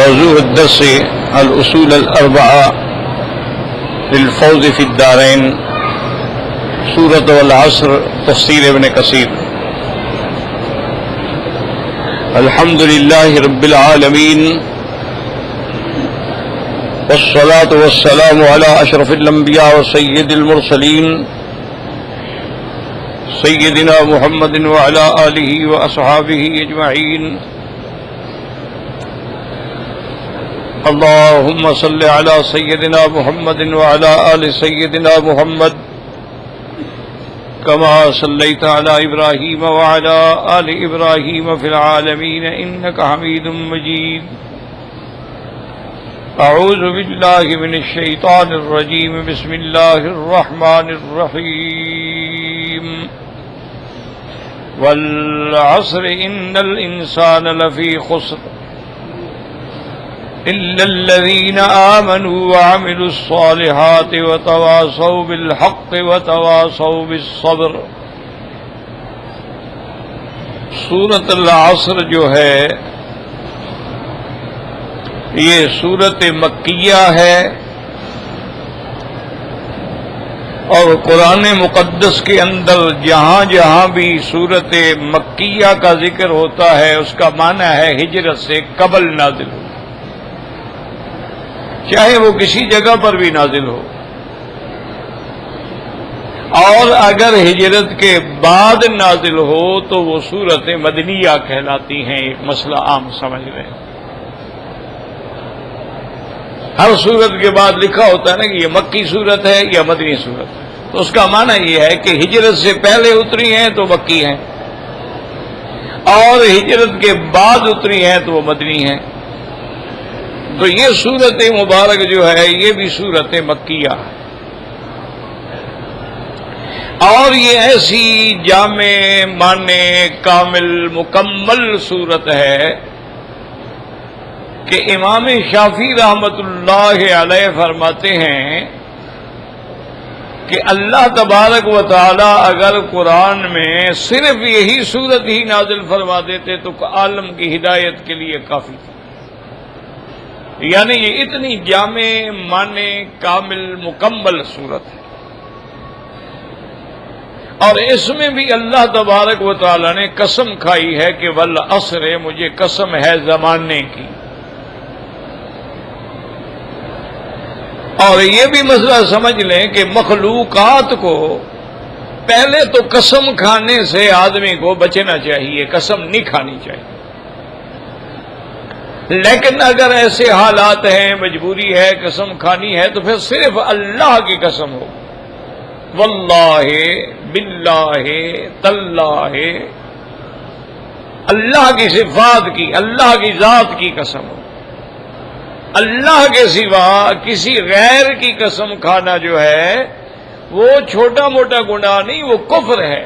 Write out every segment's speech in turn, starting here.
موضوع الدرس الأصول الأربعة للفوز في الدارين سورة والعصر تفسير ابن كثير. الحمد لله رب العالمين والصلاة والسلام على أشرف الأنبياء وسيد المرسلين سيدنا محمد وعلى آله وأصحابه أجمعين. اللهم صل على سيدنا محمد وعلى آل سيدنا محمد كما صليت على إبراهيم وعلى آل إبراهيم في العالمين إنك حميد مجيد. أعوذ بالله من الشيطان الرجيم. بسم الله الرحمن الرحيم. والعصر إن الإنسان لفي خسر إلا الذين آمنوا وعملوا الصالحات وتواصوا بالحق وتواصوا بالصبر. سورۃ العصر جو ہے یہ سورت مکیہ ہے اور قرآن مقدس کے اندر جہاں جہاں بھی سورت مکیہ کا ذکر ہوتا ہے اس کا معنی ہے ہجرت سے قبل نازل ہو، چاہے وہ کسی جگہ پر بھی نازل ہو، اور اگر ہجرت کے بعد نازل ہو تو وہ سورت مدنیہ کہلاتی ہیں. ایک مسئلہ عام سمجھ رہے ہیں. ہر سورت کے بعد لکھا ہوتا ہے نا کہ یہ مکی سورت ہے یا مدنی سورت ہے، تو اس کا معنی یہ ہے کہ ہجرت سے پہلے اتری ہیں تو مکی ہیں، اور ہجرت کے بعد اتری ہیں تو وہ مدنی ہیں. تو یہ سورت مبارک جو ہے یہ بھی سورت مکیہ ہے، اور یہ ایسی جامع معنی کامل مکمل سورت ہے کہ امام شافعی رحمت اللہ علیہ فرماتے ہیں کہ اللہ تبارک و تعالی اگر قرآن میں صرف یہی سورت ہی نازل فرما دیتے تو عالم کی ہدایت کے لیے کافی تھی. یعنی یہ اتنی جامع معنی کامل مکمل صورت ہے، اور اس میں بھی اللہ تبارک و تعالی نے قسم کھائی ہے کہ والعصر، مجھے قسم ہے زمانے کی. اور یہ بھی مسئلہ سمجھ لیں کہ مخلوقات کو پہلے تو قسم کھانے سے آدمی کو بچنا چاہیے، قسم نہیں کھانی چاہیے. لیکن اگر ایسے حالات ہیں، مجبوری ہے، قسم کھانی ہے، تو پھر صرف اللہ کی قسم ہو. واللہ باللہ تاللہ، اللہ کی صفات کی، اللہ کی ذات کی قسم ہو. اللہ کے سوا کسی غیر کی قسم کھانا جو ہے وہ چھوٹا موٹا گناہ نہیں، وہ کفر ہے.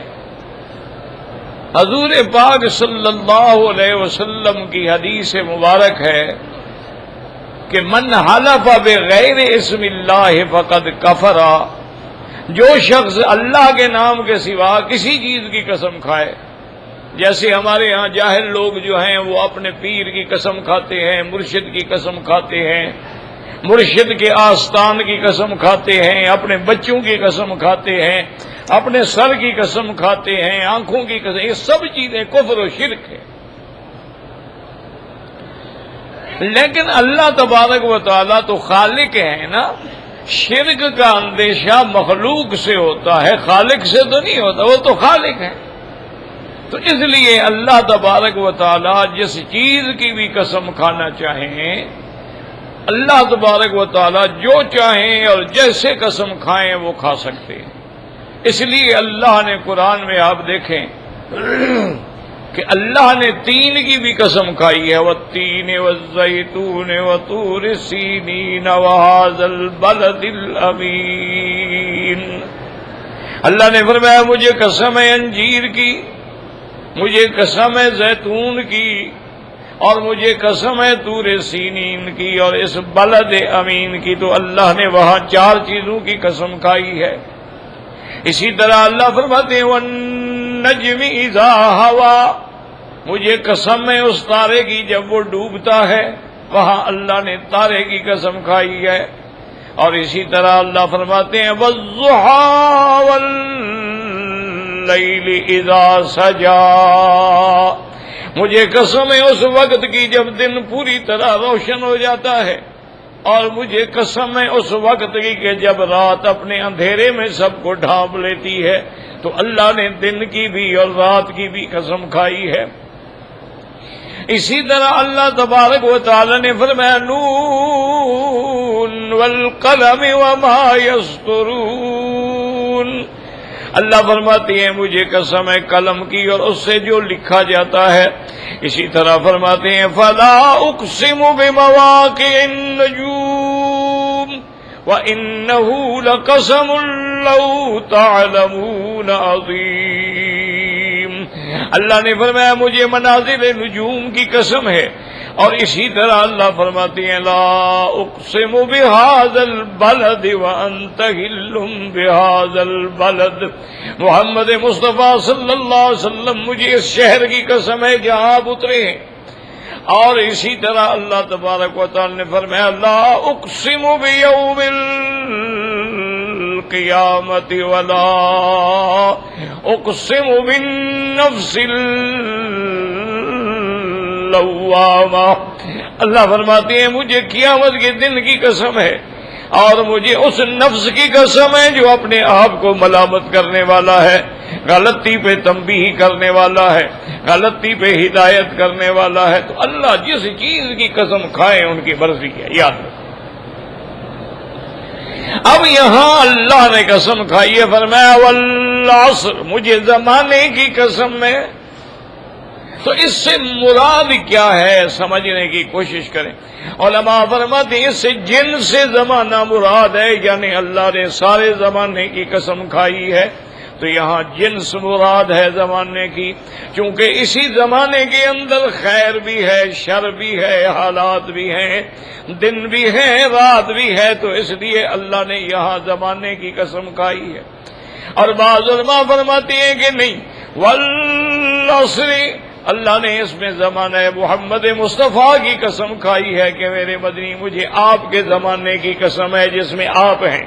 حضور پاک صلی اللہ علیہ وسلم کی حدیث مبارک ہے کہ من حلف بغیر اسم اللہ فقد کفر. جو شخص اللہ کے نام کے سوا کسی چیز کی قسم کھائے، جیسے ہمارے ہاں جاہل لوگ جو ہیں وہ اپنے پیر کی قسم کھاتے ہیں، مرشد کی قسم کھاتے ہیں، مرشد کے آستان کی قسم کھاتے ہیں، اپنے بچوں کی قسم کھاتے ہیں، اپنے سر کی قسم کھاتے ہیں، آنکھوں کی قسم، یہ سب چیزیں کفر و شرک ہے. لیکن اللہ تبارک و تعالیٰ تو خالق ہے نا. شرک کا اندیشہ مخلوق سے ہوتا ہے، خالق سے تو نہیں ہوتا، وہ تو خالق ہے. تو اس لیے اللہ تبارک و تعالیٰ جس چیز کی بھی قسم کھانا چاہیں، اللہ تبارک و تعالیٰ جو چاہیں اور جیسے قسم کھائیں وہ کھا سکتے ہیں. اس لیے اللہ نے قرآن میں آپ دیکھیں کہ اللہ نے تین کی بھی قسم کھائی ہے، والتین والزیتون وطور سینین وہذا البلد الامین. اللہ نے فرمایا مجھے قسم ہے انجیر کی، مجھے قسم ہے زیتون کی، اور مجھے قسم ہے طور سینین کی اور اس بلد امین کی. تو اللہ نے وہاں چار چیزوں کی قسم کھائی ہے. اسی طرح اللہ فرماتے ہیں والنجم اذا ہوا، مجھے قسم ہے اس تارے کی جب وہ ڈوبتا ہے. وہاں اللہ نے تارے کی قسم کھائی ہے. اور اسی طرح اللہ فرماتے ہیں وَالضُّحَىٰ وَاللَّيْلِ إِذَا سَجَىٰ، مجھے قسم ہے اس وقت کی جب دن پوری طرح روشن ہو جاتا ہے، اور مجھے قسم ہے اس وقت کی کہ جب رات اپنے اندھیرے میں سب کو ڈھانپ لیتی ہے. تو اللہ نے دن کی بھی اور رات کی بھی قسم کھائی ہے. اسی طرح اللہ تبارک و تعالی نے فرمایا نون والقلم وما یسطرون، اللہ فرماتی ہیں مجھے قسم ہے قلم کی اور اس سے جو لکھا جاتا ہے. اسی طرح فرماتے ہیں فلا اقسم بمواقع النجوم وانه لقسم لو تعلمون عظیم. اللہ نے فرمایا مجھے منازل نجوم کی قسم ہے. اور اسی طرح اللہ فرماتے ہیں لا اقسم بهذا البلد وانت حل بهذا البلد، محمد مصطفیٰ صلی اللہ علیہ وسلم مجھے اس شہر کی قسم ہے جہاں آپ اترے ہیں. اور اسی طرح اللہ تبارک و تعالی نے فرمایا لا اقسم بیوم القیامت ولا اقسم بالنفس اللوامہ، اللہ فرماتے ہیں مجھے قیامت کے دن کی قسم ہے اور مجھے اس نفس کی قسم ہے جو اپنے آپ کو ملامت کرنے والا ہے، غلطی پہ تنبیہ کرنے والا ہے، غلطی پہ ہدایت کرنے والا ہے. تو اللہ جس چیز کی قسم کھائے ان کی برسی ہے، یاد رکھو. اب یہاں اللہ نے قسم کھائی ہے، فرمایا والعصر، مجھے زمانے کی قسم ہے. تو اس سے مراد کیا ہے سمجھنے کی کوشش کریں. علماء فرماتے ہیں اس سے جن سے زمانہ مراد ہے، یعنی اللہ نے سارے زمانے کی قسم کھائی ہے. تو یہاں جنس مراد ہے زمانے کی، چونکہ اسی زمانے کے اندر خیر بھی ہے، شر بھی ہے، حالات بھی ہیں، دن بھی ہے، رات بھی ہے. تو اس لیے اللہ نے یہاں زمانے کی قسم کھائی ہے. اور بعض علماء فرماتے ہیں کہ نہیں، والعصر، اللہ نے اس میں زمانہ محمد مصطفیٰ کی قسم کھائی ہے کہ میرے مدنی مجھے آپ کے زمانے کی قسم ہے جس میں آپ ہیں،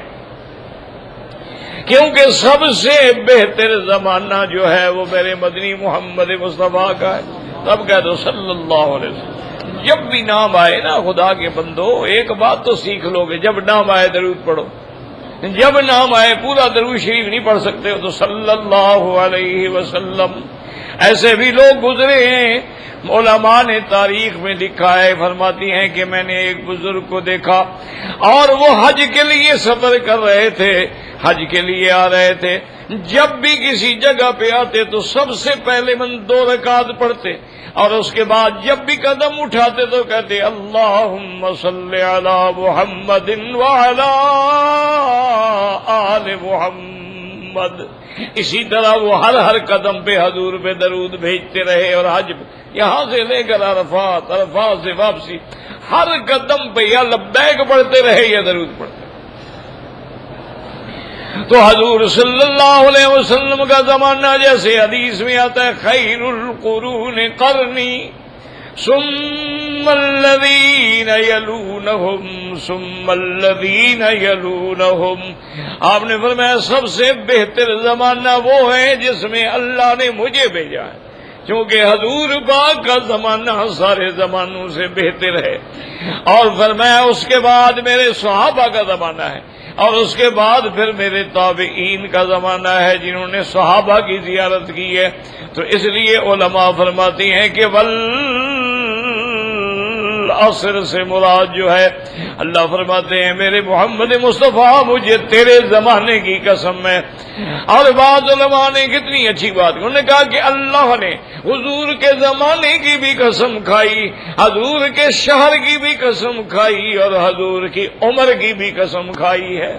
کیونکہ سب سے بہتر زمانہ جو ہے وہ میرے مدنی محمد مصطفیٰ کا ہے. تب کہہ دو صلی اللہ علیہ وسلم. جب بھی نام آئے نا خدا کے بندو، ایک بات تو سیکھ لو گے، جب نام آئے درود پڑھو. جب نام آئے پورا درود شریف نہیں پڑھ سکتے ہو تو صلی اللہ علیہ وسلم. ایسے بھی لوگ گزرے ہیں، علماء نے تاریخ میں لکھا ہے، فرماتی ہیں کہ میں نے ایک بزرگ کو دیکھا اور وہ حج کے لیے سفر کر رہے تھے، حج کے لیے آ رہے تھے. جب بھی کسی جگہ پہ آتے تو سب سے پہلے 2 رکعت پڑھتے، اور اس کے بعد جب بھی قدم اٹھاتے تو کہتے اللہم صلی علی محمد وعلی آل محمد. اسی طرح وہ ہر قدم پہ حضور پہ درود بھیجتے رہے. اور حج یہاں سے لے کر عرفات، عرفات سے واپسی، ہر قدم پہ یا لبیک پڑھتے رہے یا درود پڑھتے. تو حضور صلی اللہ علیہ وسلم کا زمانہ جیسے حدیث میں آتا ہے خیر القرون قرنی ثم الذین یلونہم ثم الذین یلونہم. آپ نے فرمایا سب سے بہتر زمانہ وہ ہے جس میں اللہ نے مجھے بھیجا ہے، کیونکہ حضور پاک کا زمانہ سارے زمانوں سے بہتر ہے. اور فرمایا اس کے بعد میرے صحابہ کا زمانہ ہے، اور اس کے بعد پھر میرے تابعین کا زمانہ ہے جنہوں نے صحابہ کی زیارت کی ہے. تو اس لیے علماء فرماتی ہیں کہ والعصر سے مراد جو ہے، اللہ فرماتے ہیں میرے محمد مصطفیٰ مجھے تیرے زمانے کی قسم ہے. اور بعض علماء نے کتنی اچھی بات کی، انہوں نے کہا کہ اللہ نے حضور کے زمانے کی بھی قسم کھائی، حضور کے شہر کی بھی قسم کھائی، اور حضور کی عمر کی بھی قسم کھائی ہے.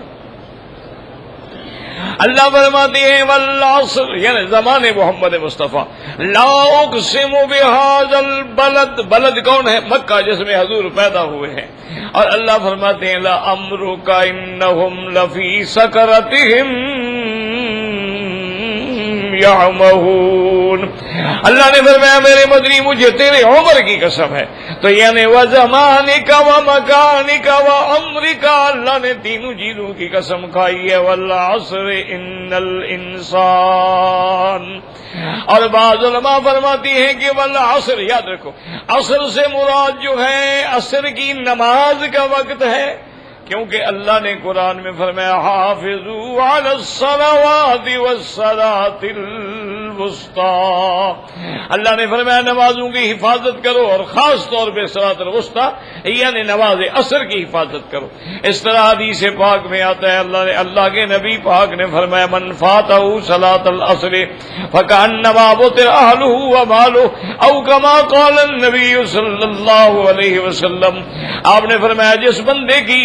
اللہ فرماتے ہیں والعصر، یعنی زمانے محمد مصطفیٰ. لا اقسم بهذا البلد، بلد کون ہے؟ مکہ جس میں حضور پیدا ہوئے ہیں. اور اللہ فرماتے ہیں لا امرک انہم لفی سکرتہم يعمهون. اللہ نے فرمایا میرے مدنی مجھے تیرے عمر کی قسم ہے. تو یعنی وزمانک ومکانک وعمرک، اللہ نے تینوں چیزوں کی قسم کھائی ہے. والعصر ان الانسان. اور بعض علماء فرماتی ہیں کہ والعصر، یاد رکھو عصر سے مراد جو ہے عصر کی نماز کا وقت ہے، کیونکہ اللہ نے قرآن میں فرمایا حافظوا علی الصلوات والصلاۃ الوسطی. اللہ نے فرمایا نمازوں کی حفاظت کرو، اور خاص طور پہ صلاۃ الوسطی یعنی نماز عصر کی حفاظت کرو. اس طرح حدیث پاک میں آتا ہے اللہ کے نبی پاک نے فرمایا من فاتہ صلاۃ العصر فکأنما بطر اہلہ ومالہ او کما قال النبی صلی اللہ علیہ وسلم. آپ نے فرمایا جس بندے کی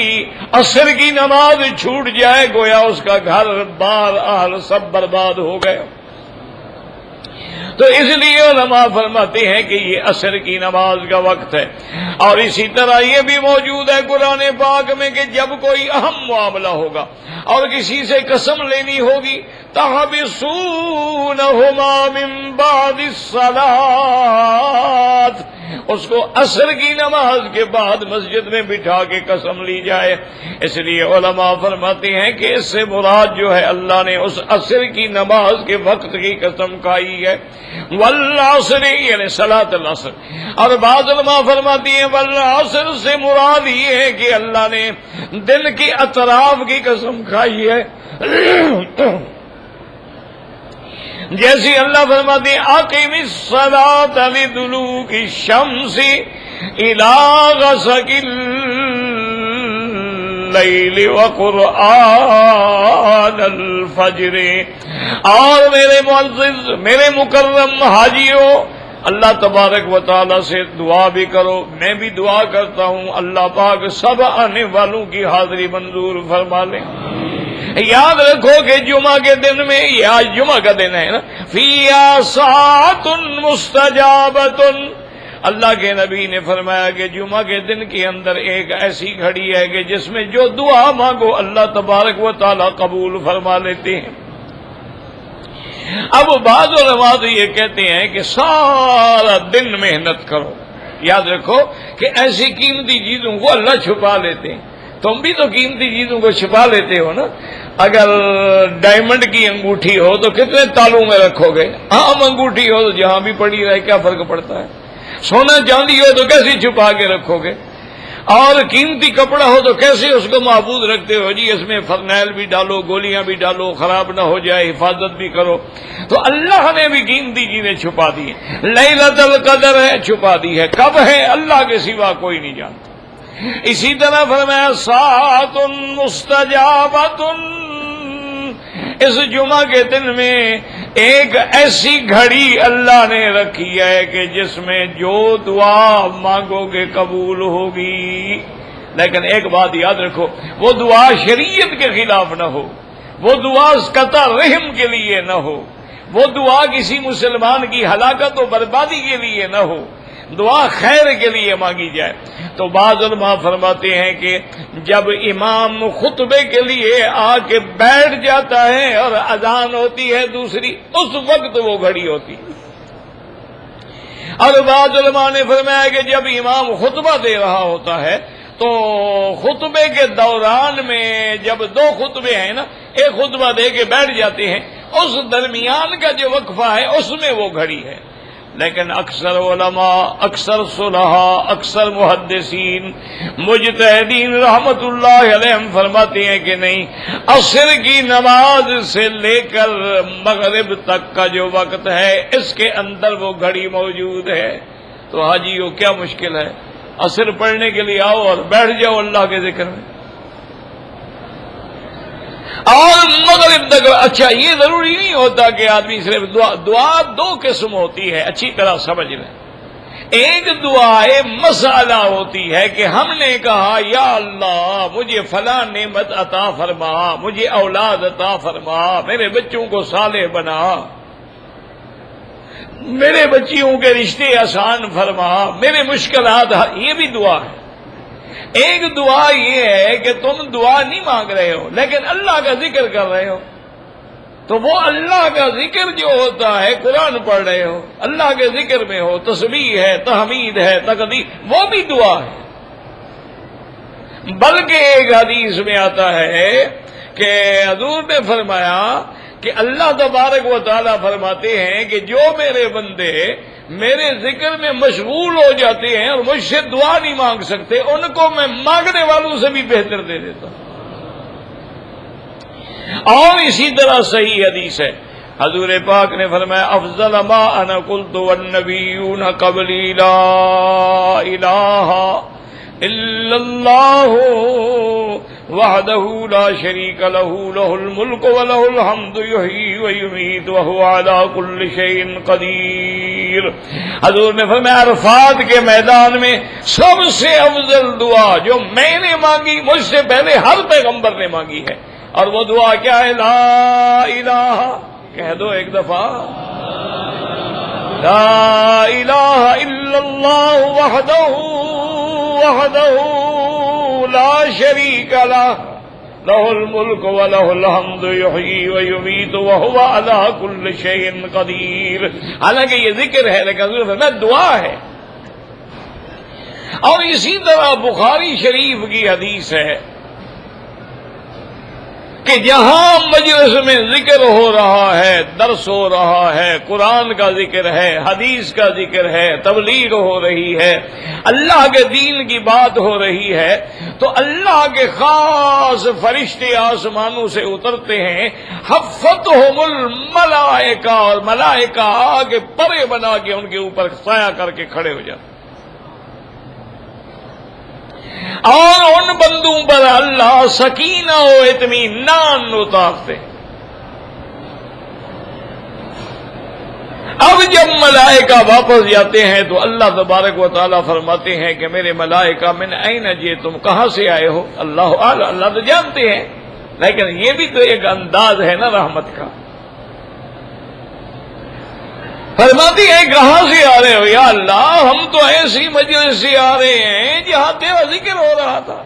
عصر کی نماز چھوٹ جائے گویا اس کا گھر بار اہل سب برباد ہو گئے. تو اس لیے علماء فرماتے ہیں کہ یہ عصر کی نماز کا وقت ہے. اور اسی طرح یہ بھی موجود ہے قرآن پاک میں کہ جب کوئی اہم معاملہ ہوگا اور کسی سے قسم لینی ہوگی تحبسونہما من بعد الصلاۃ، اس کو عصر کی نماز کے بعد مسجد میں بٹھا کے قسم لی جائے. اس لیے علماء فرماتے ہیں کہ اس سے مراد جو ہے اللہ نے اس عصر کی نماز کے وقت کی قسم کھائی ہے. والعصر یعنی صلاۃ العصر. اور بعض علماء فرماتی ہیں والعصر سے مراد یہ ہے کہ اللہ نے دن کی اطراف کی قسم کھائی ہے. جیسی اللہ فرماتے ہیں اقم الصلاۃ لدلوک الشمس الی غسق اللیل وقرآن الفجر. اور میرے معزز میرے مکرم حاجیوں، اللہ تبارک و تعالی سے دعا بھی کرو، میں بھی دعا کرتا ہوں اللہ پاک سب آنے والوں کی حاضری منظور فرما لیں. یاد رکھو کہ جمعہ کے دن میں، یہ آج جمعہ کا دن ہے نا، فیہا ساعۃ مستجابۃ. اللہ کے نبی نے فرمایا کہ جمعہ کے دن کے اندر ایک ایسی گھڑی ہے کہ جس میں جو دعا مانگو اللہ تبارک و تعالی قبول فرما لیتے ہیں. اب بعض علماء تو یہ کہتے ہیں کہ سارا دن محنت کرو. یاد رکھو کہ ایسی قیمتی چیزوں کو اللہ چھپا لیتے ہیں. تم بھی تو قیمتی چیزوں کو چھپا لیتے ہو نا. اگر ڈائمنڈ کی انگوٹھی ہو تو کتنے تالوں میں رکھو گے؟ عام انگوٹھی ہو تو جہاں بھی پڑی رہے کیا فرق پڑتا ہے؟ سونا چاندی ہو تو کیسے چھپا کے رکھو گے؟ اور قیمتی کپڑا ہو تو کیسے اس کو محفوظ رکھتے ہو؟ جی اس میں فرنیل بھی ڈالو، گولیاں بھی ڈالو، خراب نہ ہو جائے، حفاظت بھی کرو. تو اللہ نے بھی قیمتی چیزیں چھپا دی ہیں. لیلۃ القدر ہے چھپا دی ہے، کب ہے اللہ کے سوا کوئی نہیں جانتا. اسی طرح فرمایا ساعۃ مستجابۃ. اس جمعہ کے دن میں ایک ایسی گھڑی اللہ نے رکھی ہے کہ جس میں جو دعا مانگو گے قبول ہوگی. لیکن ایک بات یاد رکھو، وہ دعا شریعت کے خلاف نہ ہو، وہ دعا قطع رحم کے لیے نہ ہو، وہ دعا کسی مسلمان کی ہلاکت و بربادی کے لیے نہ ہو، دعا خیر کے لیے مانگی جائے. تو بعض علماء فرماتے ہیں کہ جب امام خطبے کے لیے آ کے بیٹھ جاتا ہے اور اذان ہوتی ہے دوسری، اس وقت وہ گھڑی ہوتی. اور بعض علماء نے فرمایا کہ جب امام خطبہ دے رہا ہوتا ہے تو خطبے کے دوران میں جب دو خطبے ہیں نا، ایک خطبہ دے کے بیٹھ جاتے ہیں، اس درمیان کا جو وقفہ ہے اس میں وہ گھڑی ہے. لیکن اکثر علماء، اکثر صلحاء، اکثر محدثین، مجتہدین رحمت اللہ علیہم فرماتے ہیں کہ نہیں، عصر کی نماز سے لے کر مغرب تک کا جو وقت ہے اس کے اندر وہ گھڑی موجود ہے. تو حاجیو کیا مشکل ہے؟ عصر پڑھنے کے لیے آؤ اور بیٹھ جاؤ اللہ کے ذکر میں، اور مغرب تک. اچھا یہ ضروری نہیں ہوتا کہ آدمی صرف دعا دو قسم ہوتی ہے، اچھی طرح سمجھ لیں. ایک دعائے مسئلہ ہوتی ہے کہ ہم نے کہا یا اللہ مجھے فلاں نعمت عطا فرما، مجھے اولاد عطا فرما، میرے بچوں کو صالح بنا، میرے بچیوں کے رشتے آسان فرما، میرے مشکلات. یہ بھی دعا ہے. ایک دعا یہ ہے کہ تم دعا نہیں مانگ رہے ہو لیکن اللہ کا ذکر کر رہے ہو، تو وہ اللہ کا ذکر جو ہوتا ہے، قرآن پڑھ رہے ہو، اللہ کے ذکر میں ہو، تسبیح ہے، تحمید ہے، تقدیس، وہ بھی دعا ہے۔ بلکہ ایک حدیث میں آتا ہے کہ حضور نے فرمایا کہ اللہ تبارک و تعالیٰ فرماتے ہیں کہ جو میرے بندے میرے ذکر میں مشغول ہو جاتے ہیں اور مجھ سے دعا نہیں مانگ سکتے، ان کو میں مانگنے والوں سے بھی بہتر دے دیتا ہوں۔ اور اسی طرح صحیح حدیث ہے، حضور پاک نے فرمایا افضل ما انا قلت والنبیون قبلی لا الہ الا اللہ وحدہ لا شریک لہ لہ الملک ولہ الحمد یحیی ویمیت وہو علی کل شیء قدیر۔ حضور نے فرمایا عرفات کے میدان میں سب سے افضل دعا جو میں نے مانگی، مجھ سے پہلے ہر پیغمبر نے مانگی ہے، اور وہ دعا کیا ہے؟ لا الہ، کہہ دو ایک دفعہ، لا الہ الا اللہ وحدہ لا شریک لہ لہ الملک ولہ الحمد یحیی ویمیت وہو علی کل شیء قدیر۔ حالانکہ یہ ذکر ہے لیکن حضور فرمایا دعا ہے۔ اور اسی طرح بخاری شریف کی حدیث ہے کہ جہاں مجلس میں ذکر ہو رہا ہے، درس ہو رہا ہے، قرآن کا ذکر ہے، حدیث کا ذکر ہے، تبلیغ ہو رہی ہے، اللہ کے دین کی بات ہو رہی ہے، تو اللہ کے خاص فرشتے آسمانوں سے اترتے ہیں، حفتہم الملائکہ، اور ملائکہ آگے پرے بنا کے ان کے اوپر سایہ کر کے کھڑے ہو جاتے، اور ان بندوں پر اللہ سکینہ و اطمینان اتارتے۔ اب جب ملائکہ واپس جاتے ہیں تو اللہ تبارک و تعالیٰ فرماتے ہیں کہ میرے ملائکہ من این جئتم، کہاں سے آئے ہو؟ اللہ اعلم، اللہ تو جانتے ہیں، لیکن یہ بھی تو ایک انداز ہے نا رحمت کا۔ فرماتی ہے کہاں سے آ رہے ہو؟ یا اللہ ہم تو ایسی مجلس سے آ رہے ہیں جہاں تیرا ذکر ہو رہا تھا،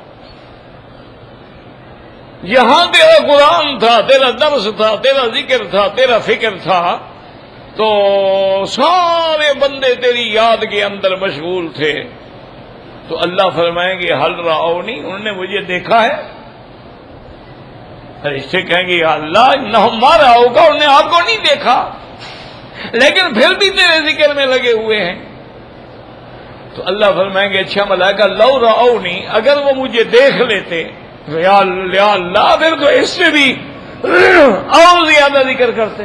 جہاں تیرا قرآن تھا، تیرا درس تھا، تیرا ذکر تھا، تیرا فکر تھا، تو سارے بندے تیری یاد کے اندر مشغول تھے۔ تو اللہ فرمائیں گے حل رأونی، انہوں نے مجھے دیکھا ہے؟ فرشتے کہیں گے یا اللہ نہ ہمارا ہوگا، انہوں نے آپ کو نہیں دیکھا لیکن پھر بھی تیرے ذکر میں لگے ہوئے ہیں۔ تو اللہ فرمائیں گے اچھا ملائکہ لو رأونی، اگر وہ مجھے دیکھ لیتے یا اللہ پھر تو اس سے بھی اور زیادہ ذکر کرتے۔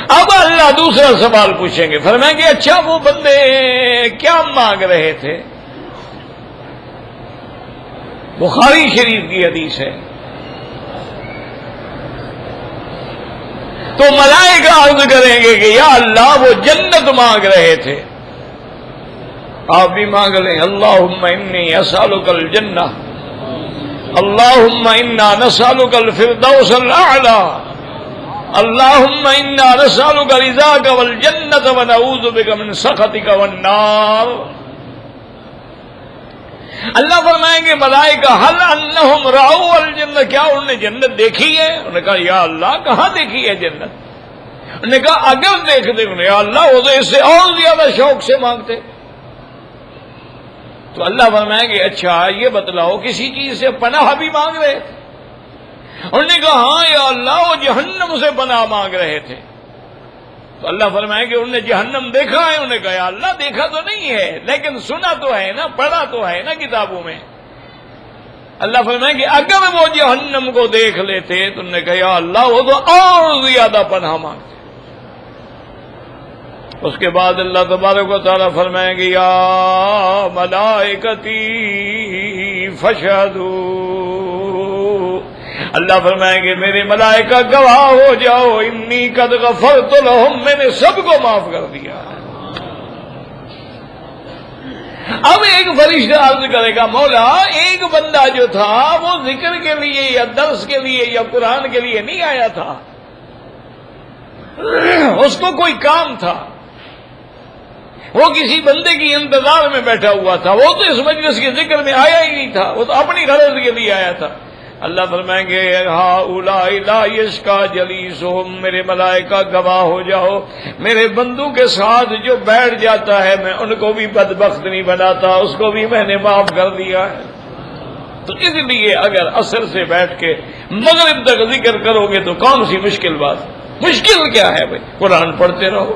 اب اللہ دوسرا سوال پوچھیں گے، فرمائیں گے اچھا وہ بندے کیا مانگ رہے تھے؟ بخاری شریف کی حدیث ہے، تو ملائکہ عرض کریں گے کہ یا اللہ وہ جنت مانگ رہے تھے، آپ بھی مانگ لیں اللہم انی اسألک الجنہ، اللہم انا نسألک الفردوس الاعلی، اللہم انا نسألک رضاک والجنۃ ونعوذ بک من سخطک والنار۔ اللہ فرمائیں گے ملائکہ حل انہم رأوا الجنہ، کیا انہوں نے جنت دیکھی ہے؟ انہوں نے کہا یا اللہ کہاں دیکھی ہے جنت؟ انہوں نے کہا اگر دیکھتے انہیں یا اللہ وہ تو اس سے اور زیادہ شوق سے مانگتے۔ تو اللہ فرمائیں گے اچھا یہ بتلاؤ کسی چیز سے پناہ بھی مانگ رہے تھے؟ انہوں نے کہا ہاں یا اللہ وہ جہنم سے پناہ مانگ رہے تھے۔ تو اللہ فرمائیں گے انہوں نے جہنم دیکھا ہے؟ انہوں نے کہا یا اللہ دیکھا تو نہیں ہے لیکن سنا تو ہے نا، پڑھا تو ہے نا کتابوں میں۔ اللہ فرمائیں گے اگر وہ جہنم کو دیکھ لیتے تو انہوں نے کہا یا اللہ وہ تو اور زیادہ پناہ مانگتے۔ اس کے بعد اللہ تبارک و تعالیٰ فرمائیں گے یا ملائکتی فشہدوا، اللہ فرمائیں گے میرے ملائکہ گواہ ہو جاؤ انی قد غفرت لہم، میں نے سب کو معاف کر دیا۔ اب ایک فرشتہ عرض کرے گا مولا ایک بندہ جو تھا وہ ذکر کے لیے یا درس کے لیے یا قرآن کے لیے نہیں آیا تھا، اس کو کوئی کام تھا، وہ کسی بندے کی انتظار میں بیٹھا ہوا تھا، وہ تو اس مجلس کے ذکر میں آیا ہی نہیں تھا، وہ تو اپنی غرض کے لیے آیا تھا۔ اللہ فرمائیں گے ہؤلاء لا یشقی جلیسہم، میرے ملائکہ گواہ ہو جاؤ، میرے بندوں کے ساتھ جو بیٹھ جاتا ہے میں ان کو بھی بدبخت نہیں بناتا، اس کو بھی میں نے معاف کر دیا ہے۔ تو اس لیے اگر عصر سے بیٹھ کے مغرب تک ذکر کرو گے تو کون سی مشکل بات؟ مشکل کیا ہے بھائی؟ قرآن پڑھتے رہو،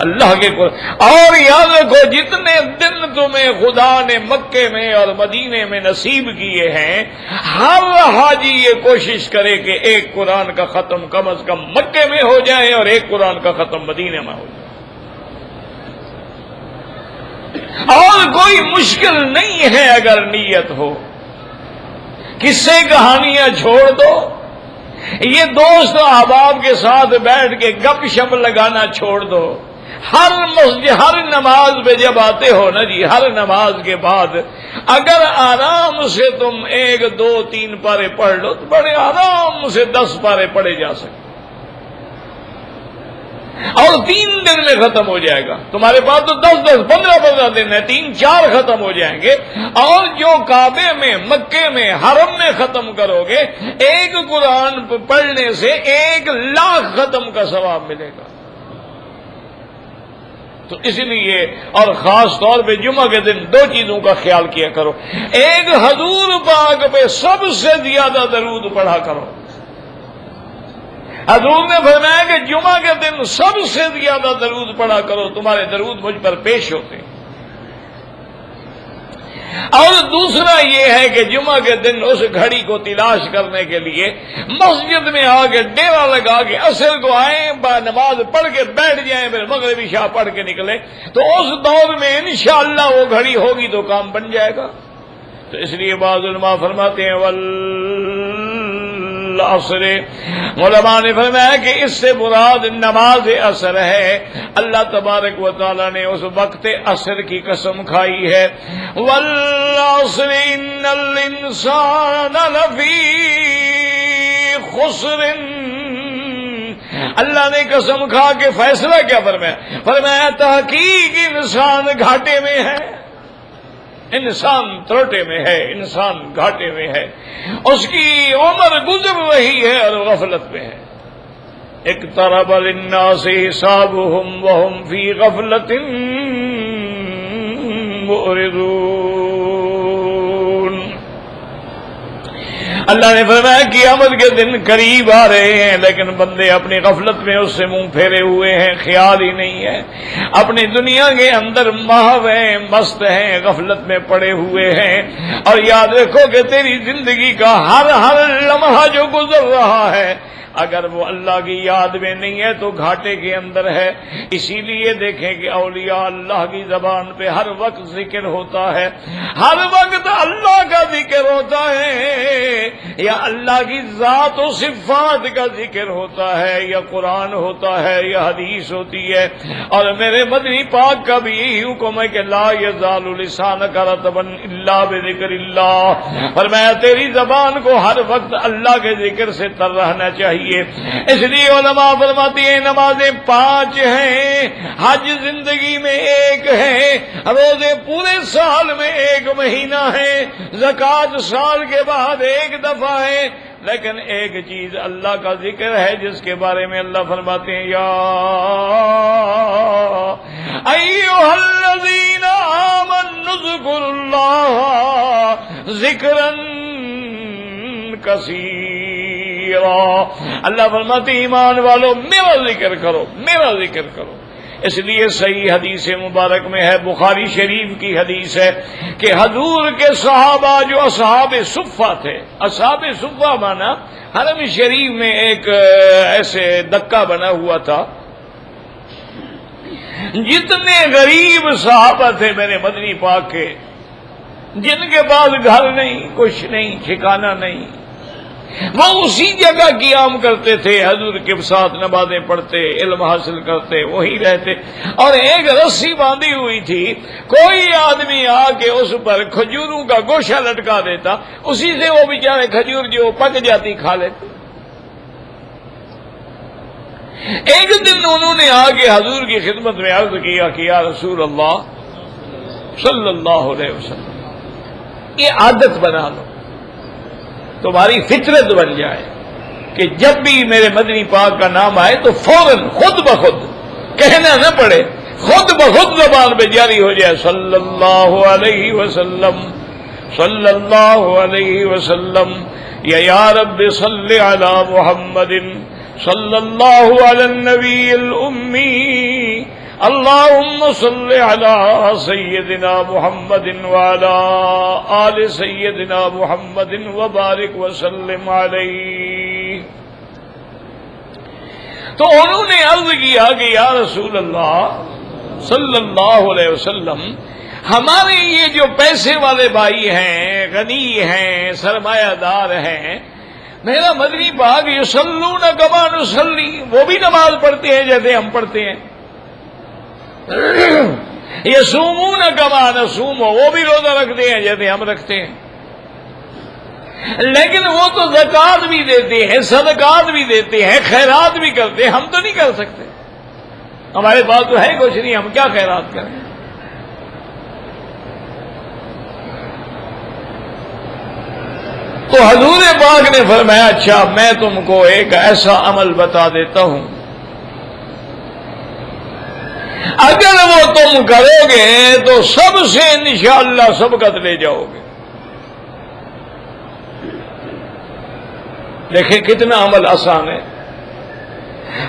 اللہ کے قرآن۔ اور یاد رکھو جتنے دن تمہیں خدا نے مکے میں اور مدینے میں نصیب کیے ہیں، ہر حاجی یہ کوشش کرے کہ ایک قرآن کا ختم کم از کم مکے میں ہو جائے اور ایک قرآن کا ختم مدینے میں ہو جائے۔ اور کوئی مشکل نہیں ہے اگر نیت ہو۔ قصے کہانیاں چھوڑ دو، یہ دوست احباب کے ساتھ بیٹھ کے گپ شپ لگانا چھوڑ دو۔ ہر مسجد ہر نماز پہ جب آتے ہو نا جی، ہر نماز کے بعد اگر آرام سے تم 1 2 3 پارے پڑھ لو تو بڑے آرام سے 10 پارے پڑھے جا سکتے، اور 3 دن میں ختم ہو جائے گا۔ تمہارے پاس تو 10 15 دن ہے، 3 4 ختم ہو جائیں گے۔ اور جو کعبے میں مکے میں حرم میں ختم کرو گے، ایک قرآن پڑھنے سے 1 لاکھ ختم کا ثواب ملے گا۔ تو اس لیے اور خاص طور پہ جمعہ کے دن 2 چیزوں کا خیال کیا کرو۔ ایک حضور پاک پہ سب سے زیادہ درود پڑھا کرو۔ حضور نے فرمایا کہ جمعہ کے دن سب سے زیادہ درود پڑھا کرو، تمہارے درود مجھ پر پیش ہوتے ہیں۔ اور دوسرا یہ ہے کہ جمعہ کے دن اس گھڑی کو تلاش کرنے کے لیے مسجد میں آ کے ڈیرا لگا کے عصر کو آئیں، نماز پڑھ کے بیٹھ جائیں، پھر مغرب عشاء پڑھ کے نکلے، تو اس دور میں انشاءاللہ وہ گھڑی ہوگی تو کام بن جائے گا۔ تو اس لیے بعض علماء فرماتے ہیں والعصر، علماء نے فرمایا کہ اس سے مراد نماز عصر ہے۔ اللہ تبارک و تعالی نے اس وقت عصر کی قسم کھائی ہے، والعصر ان الانسان لفی خسر۔ اللہ نے قسم کھا کے فیصلہ کیا فرمایا؟ فرمایا تحقیق انسان گھاٹے میں ہے، انسان تروٹے میں ہے، انسان گھاٹے میں ہے، اس کی عمر گزر رہی ہے اور غفلت میں ہے۔ اقترب للناس حسابهم وهم في غفلة معرضون۔ اللہ نے فرمایا قیامت کے دن قریب آ رہے ہیں، لیکن بندے اپنی غفلت میں اس سے منہ پھیرے ہوئے ہیں، خیال ہی نہیں ہے، اپنی دنیا کے اندر محو ہیں، مست ہیں، غفلت میں پڑے ہوئے ہیں۔ اور یاد رکھو کہ تیری زندگی کا ہر لمحہ جو گزر رہا ہے، اگر وہ اللہ کی یاد میں نہیں ہے تو گھاٹے کے اندر ہے۔ اسی لیے دیکھیں کہ اولیاء اللہ کی زبان پہ ہر وقت ذکر ہوتا ہے، ہر وقت اللہ کا ذکر ہوتا ہے، یا اللہ کی ذات و صفات کا ذکر ہوتا ہے، یا قرآن ہوتا ہے، یا حدیث ہوتی ہے۔ اور میرے مدنی پاک کا بھی یہی حکم ہے کہ لا یزال لسانک رطبا الا بذکر اللہ، فرمایا تیری زبان کو ہر وقت اللہ کے ذکر سے تر رہنا چاہیے۔ اس لیے علماء فرماتے ہیں نمازیں 5 ہیں، حج زندگی میں 1 ہے، روزے پورے سال میں 1 مہینہ ہے، زکوٰۃ سال کے بعد 1 دفعہ ہے، لیکن ایک چیز اللہ کا ذکر ہے جس کے بارے میں اللہ فرماتے ہیں یا ایھا الذین آمنوا اذکروا اللہ ذکرا کثیرا۔ اللہ فرماتے ایمان والو میرا ذکر کرو، میرا ذکر کرو۔ اس لیے صحیح حدیث مبارک میں ہے، بخاری شریف کی حدیث ہے کہ حضور کے صحابہ جو اصحاب صفہ تھے، اصحاب صفہ مانا حرم شریف میں ایک ایسے دکا بنا ہوا تھا، جتنے غریب صحابہ تھے میرے مدنی پاک کے، جن کے پاس گھر نہیں، کچھ نہیں، ٹھکانہ نہیں، وہ اسی جگہ قیام کرتے تھے، حضور کے ساتھ نمازیں پڑھتے، علم حاصل کرتے، وہی رہتے۔ اور ایک رسی باندھی ہوئی تھی، کوئی آدمی آ کے اس پر کھجوروں کا گوشہ لٹکا دیتا، اسی سے وہ بیچارے کھجور جو پک جاتی کھا لیتے۔ ایک دن انہوں نے آ کے حضور کی خدمت میں عرض کیا کہ یا رسول اللہ صلی اللہ علیہ وسلم، یہ عادت بنا لو، تمہاری فطرت بن جائے کہ جب بھی میرے مدنی پاک کا نام آئے تو فوراً خود بخود کہنا نہ پڑے، خود بخود زبان پہ جاری ہو جائے صلی اللہ علیہ وسلم صلی اللہ علیہ وسلم، یا رب صلی علی محمد صلی اللہ علی النبی الامی، اللہم صلی علی سیدنا محمد وعلی آل سیدنا محمد وبارک وسلم علیہ۔ تو انہوں نے عرض کیا کہ یا رسول اللہ صلی اللہ علیہ وسلم، ہمارے یہ جو پیسے والے بھائی ہیں، غنی ہیں، سرمایہ دار ہیں، میرا مدنی پاک یصلون کما نصلی، وہ بھی نماز پڑھتے ہیں جیسے ہم پڑھتے ہیں، یصومون کما نصوم، وہ بھی روزہ رکھتے ہیں جیسے ہم رکھتے ہیں، لیکن وہ تو زکوٰۃ بھی دیتے ہیں، صدقات بھی دیتے ہیں، خیرات بھی کرتے ہیں، ہم تو نہیں کر سکتے، ہمارے پاس تو ہے کچھ نہیں، ہم کیا خیرات کریں؟ تو حضور پاک نے فرمایا اچھا میں تم کو ایک ایسا عمل بتا دیتا ہوں، اگر وہ تم کرو گے تو سب سے انشاءاللہ سبقت لے جاؤ گے۔ دیکھیں کتنا عمل آسان ہے۔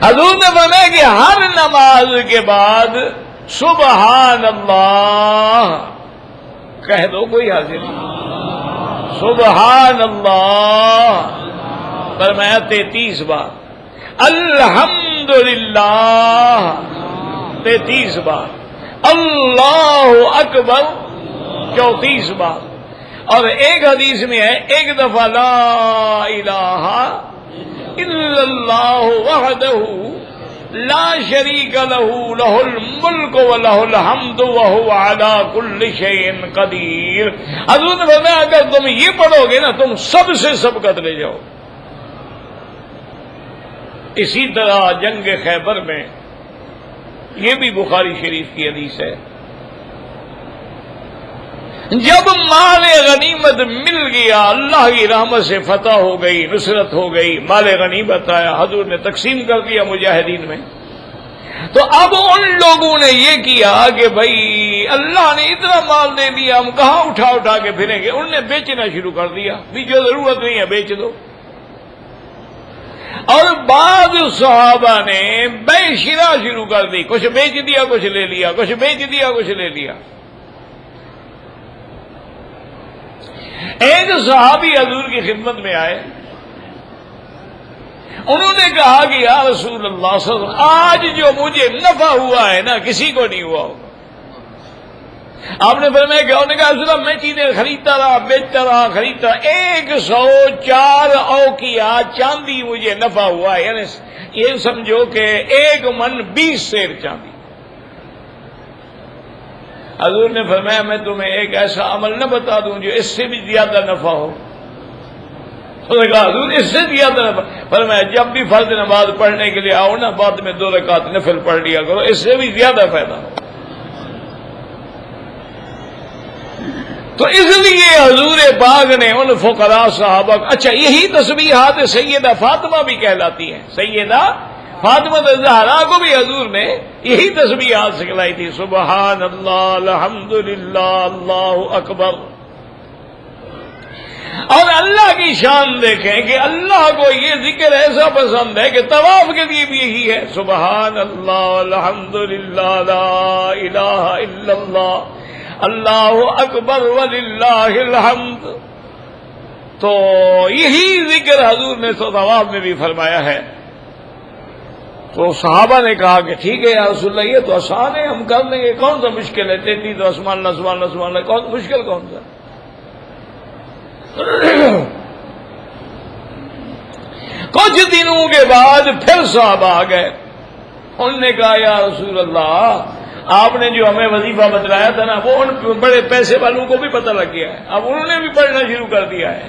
حضور نے فرمایا کہ ہر نماز کے بعد سبحان اللہ کہہ دو، کوئی حاضر نہیں، سبحان اللہ فرمایا 33 بار، الحمدللہ 33 بار، اللہ اکبر 34 بار، اور ایک حدیث میں ہے ایک دفعہ لا الہ الا اللہ وحدہ لا شریک لہ لہ الملک ولہ الحمد وہو علی کل شیء قدیر۔ حضور نے فرمایا اگر تم یہ پڑھو گے نا تم سب سے سبقت لے جاؤ۔ اسی طرح جنگ خیبر میں، یہ بھی بخاری شریف کی حدیث ہے، جب مال غنیمت مل گیا، اللہ کی رحمت سے فتح ہو گئی، نصرت ہو گئی، مال غنیمت آیا، حضور نے تقسیم کر دیا مجاہدین میں، تو اب ان لوگوں نے یہ کیا کہ بھائی اللہ نے اتنا مال دے دیا، ہم کہاں اٹھا اٹھا کے پھریں گے، انہوں نے بیچنا شروع کر دیا، بھی جو ضرورت نہیں ہے بیچ دو، اور بعض صحابہ نے بے شرا شروع کر دی، کچھ بیچ دیا کچھ لے لیا، کچھ بیچ دیا کچھ لے لیا۔ ایک صحابی حضور کی خدمت میں آئے، انہوں نے کہا کہ یا رسول اللہ صلی اللہ علیہ وسلم آج جو مجھے نفع ہوا ہے نا کسی کو نہیں ہوا ہوگا۔ آپ نے فرمایا کہ انہوں نے کہا رسول اللہ میں چیزیں خریدتا رہا بیچتا رہا خریدتا رہا، 104 اوقیہ چاندی مجھے نفع ہوا ہے، یعنی یہ سمجھو کہ 1 من 20 سیر چاندی۔ حضور نے فرمایا میں تمہیں ایک ایسا عمل نہ بتا دوں جو اس سے بھی زیادہ نفع ہو؟ انہوں نے کہا حضور اس سے زیادہ نفع؟ فرمایا جب بھی فرض نماز پڑھنے کے لیے آؤ نا بعد میں 2 رکعت نفل پڑھ لیا کرو، اس سے بھی زیادہ فائدہ ہو۔ تو اس لیے حضور پاک نے ان فقراء صحابہ، اچھا یہی تسبیحات سیدہ فاطمہ بھی کہلاتی ہیں، سیدہ فاطمہ الزہرا کو بھی حضور نے یہی تسبیحات سکھلائی تھی، سبحان اللہ الحمدللہ اللہ اکبر۔ اور اللہ کی شان دیکھیں کہ اللہ کو یہ ذکر ایسا پسند ہے کہ طواف کے لیے بھی یہی ہے، سبحان اللہ الحمدللہ لا الہ الا اللہ اللہ اکبر وللہ الحمد۔ تو یہی ذکر حضور نے طواف میں بھی فرمایا ہے۔ تو صحابہ نے کہا کہ ٹھیک ہے یا رسول اللہ یہ تو آسان ہے، ہم کر لیں گے، کون سا مشکل ہے، 33 تو اسمان اللہ سبحان اللہ سبحان اللہ، کون مشکل کون سا؟ کچھ دنوں کے بعد پھر صحابہ آ گئے، انہوں نے کہا یا رسول اللہ آپ نے جو ہمیں وظیفہ بتلایا تھا نا وہ ان بڑے پیسے والوں کو بھی پتہ لگ گیا ہے، اب انہوں نے بھی پڑھنا شروع کر دیا ہے،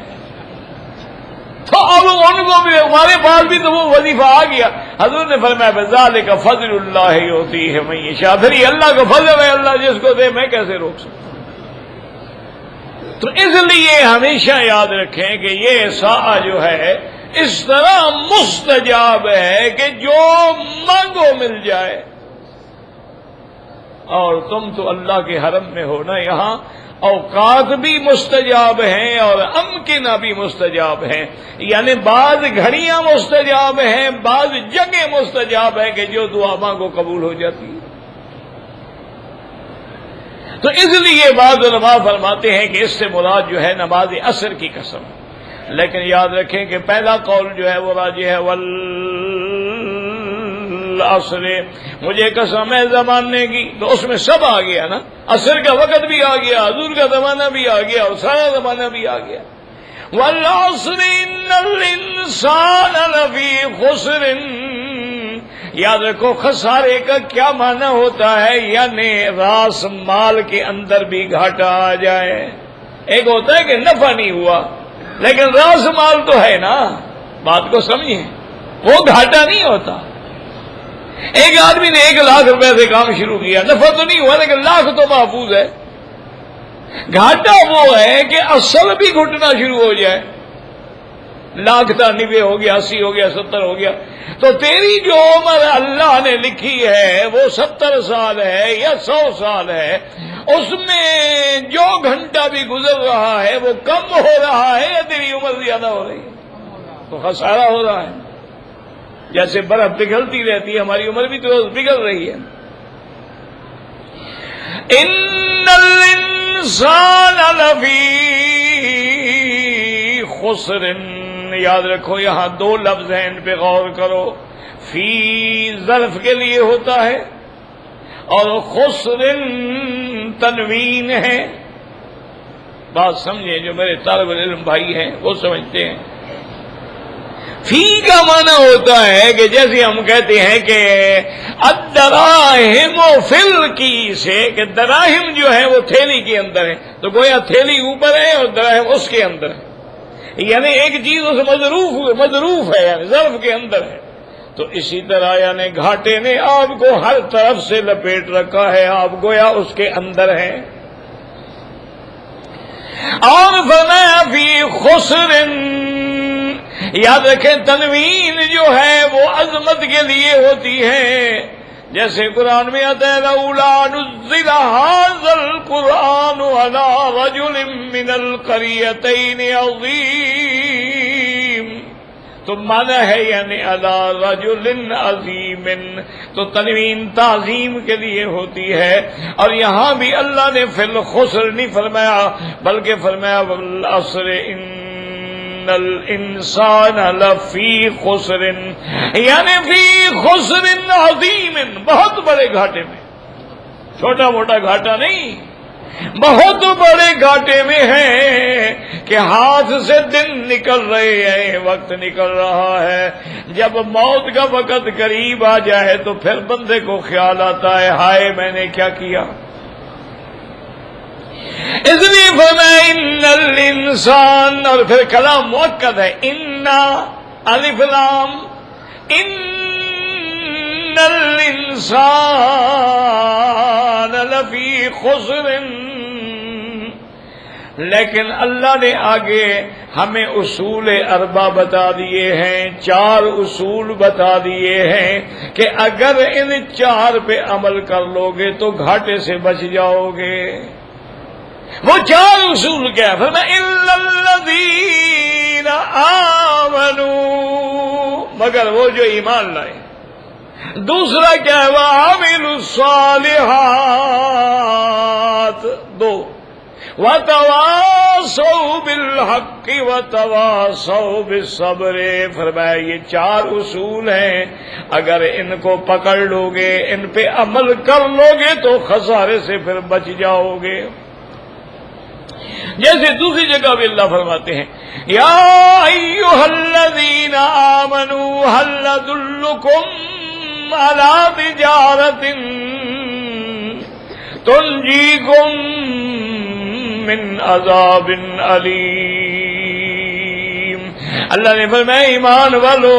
تو اب ان کو بھی ہمارے پاس بھی تو وہ وظیفہ آ گیا۔ حضور نے فرمایا بذالک فضل اللہ یؤتیہ من یشاء، پھر یہ اللہ کا فضل ہے، اللہ جس کو دے میں کیسے روک سکتا ہوں۔ تو اس لیے ہمیشہ یاد رکھیں کہ یہ ساعہ جو ہے اس طرح مستجاب ہے کہ جو مانگو مل جائے. اور تم تو اللہ کے حرم میں ہو نا، یہاں اوقات بھی مستجاب ہیں اور امکنہ بھی مستجاب ہیں، یعنی بعض گھڑیاں مستجاب ہیں، بعض جگہ مستجاب ہے کہ جو دعا مانگو قبول ہو جاتی ہے. تو اس لیے بعض علماء فرماتے ہیں کہ اس سے مراد جو ہے نماز عصر کی قسم. لیکن یاد رکھیں کہ پہلا قول جو ہے وہ راجح ہے، والعصر، مجھے قسم ہے زمانے کی، تو اس میں سب آ گیا نا، عصر کا وقت بھی آ گیا، حضور کا زمانہ بھی آ گیا اور سارا زمانہ بھی آ گیا. والعصر ان الانسان لفی خسر، یاد رکھو خسارے کا کیا معنی ہوتا ہے، یعنی راس مال کے اندر بھی گھاٹا آ جائے. ایک ہوتا ہے کہ نفع نہیں ہوا لیکن راس مال تو ہے نا، بات کو سمجھیں، وہ گھاٹا نہیں ہوتا. ایک آدمی نے 1 لاکھ روپے سے کام شروع کیا، نفع تو نہیں ہوا لیکن لاکھ تو محفوظ ہے. گھاٹا وہ ہے کہ اصل بھی گھٹنا شروع ہو جائے، 1,90,000 ہو گیا، 80 ہو گیا، 70 ہو گیا. تو تیری جو عمر اللہ نے لکھی ہے وہ 70 سال ہے یا 100 سال ہے، اس میں جو گھنٹہ بھی گزر رہا ہے وہ کم ہو رہا ہے یا تیری عمر زیادہ ہو رہی ہے، تو خسارہ ہو رہا ہے. جیسے برف پگھلتی رہتی ہے، ہماری عمر بھی تو پگھل رہی ہے. ان الانسان لفی خسر، یاد رکھو یہاں 2 لفظ ہیں، ان پہ غور کرو. فی ظرف کے لیے ہوتا ہے اور خسر تنوین ہے. بات سمجھیں، جو میرے طالب علم بھائی ہیں وہ سمجھتے ہیں. فی کا معنی ہوتا ہے کہ جیسے ہم کہتے ہیں کہ الدراہم فل کی سے، کہ دراہم جو ہے وہ تھیلی کے اندر ہے، تو گویا تھیلی اوپر ہے اور دراہم اس کے اندر ہے، یعنی ایک چیز اس مظروف ہے، یعنی ظرف کے اندر ہے. تو اسی طرح یعنی گھاٹے نے آپ کو ہر طرف سے لپیٹ رکھا ہے، آپ گویا اس کے اندر ہیں. اور فرمایا فی خسر، یاد رکھیں تنوین جو ہے وہ عظمت کے لیے ہوتی ہے. جیسے قرآن میں آتا ہے لولا نزل هذا القرآن على رجل من القريتين عظيم، تو معنی ہے یعنی علی رجل عظیم، تو تنوین تعظیم کے لیے ہوتی ہے. اور یہاں بھی اللہ نے فی الخسر نہیں فرمایا بلکہ فرمایا والعصر ان الانسان لفی خسر، یعنی فی خسر عظیم، بہت بڑے گھاٹے میں، چھوٹا موٹا گھاٹا نہیں، بہت بڑے گھاٹے میں ہے کہ ہاتھ سے دن نکل رہے ہیں، وقت نکل رہا ہے. جب موت کا وقت قریب آ جائے تو پھر بندے کو خیال آتا ہے ہائے میں نے کیا کیا. اس لیے فرمایا ان الانسان، اور پھر کلام مؤکد ہے، انا الف لام، ان الانسان لفی خسر. لیکن اللہ نے آگے ہمیں اصول 4 بتا دیے ہیں، 4 اصول بتا دیے ہیں کہ اگر ان 4 پہ عمل کر لو گے تو گھاٹے سے بچ جاؤ گے. وہ 4 اصول کیا؟ فرمایا الا الذین آمنوا، مگر وہ جو ایمان لائے. دوسرا کیا ہے؟ وعملوا الصالحات. 2 وتواصوا بالحق وتواصوا بالصبر. فرمایا یہ 4 اصول ہیں، اگر ان کو پکڑ لو گے، ان پہ عمل کر لو گے تو خسارے سے پھر بچ جاؤ گے. جیسے دوسری جگہ بھی اللہ فرماتے ہیں یا ایھا الذین آمنوا هل ادلکم علی تجارۃ تنجیکم من عذاب علیم. اللہ نے فرمایا ایمان والو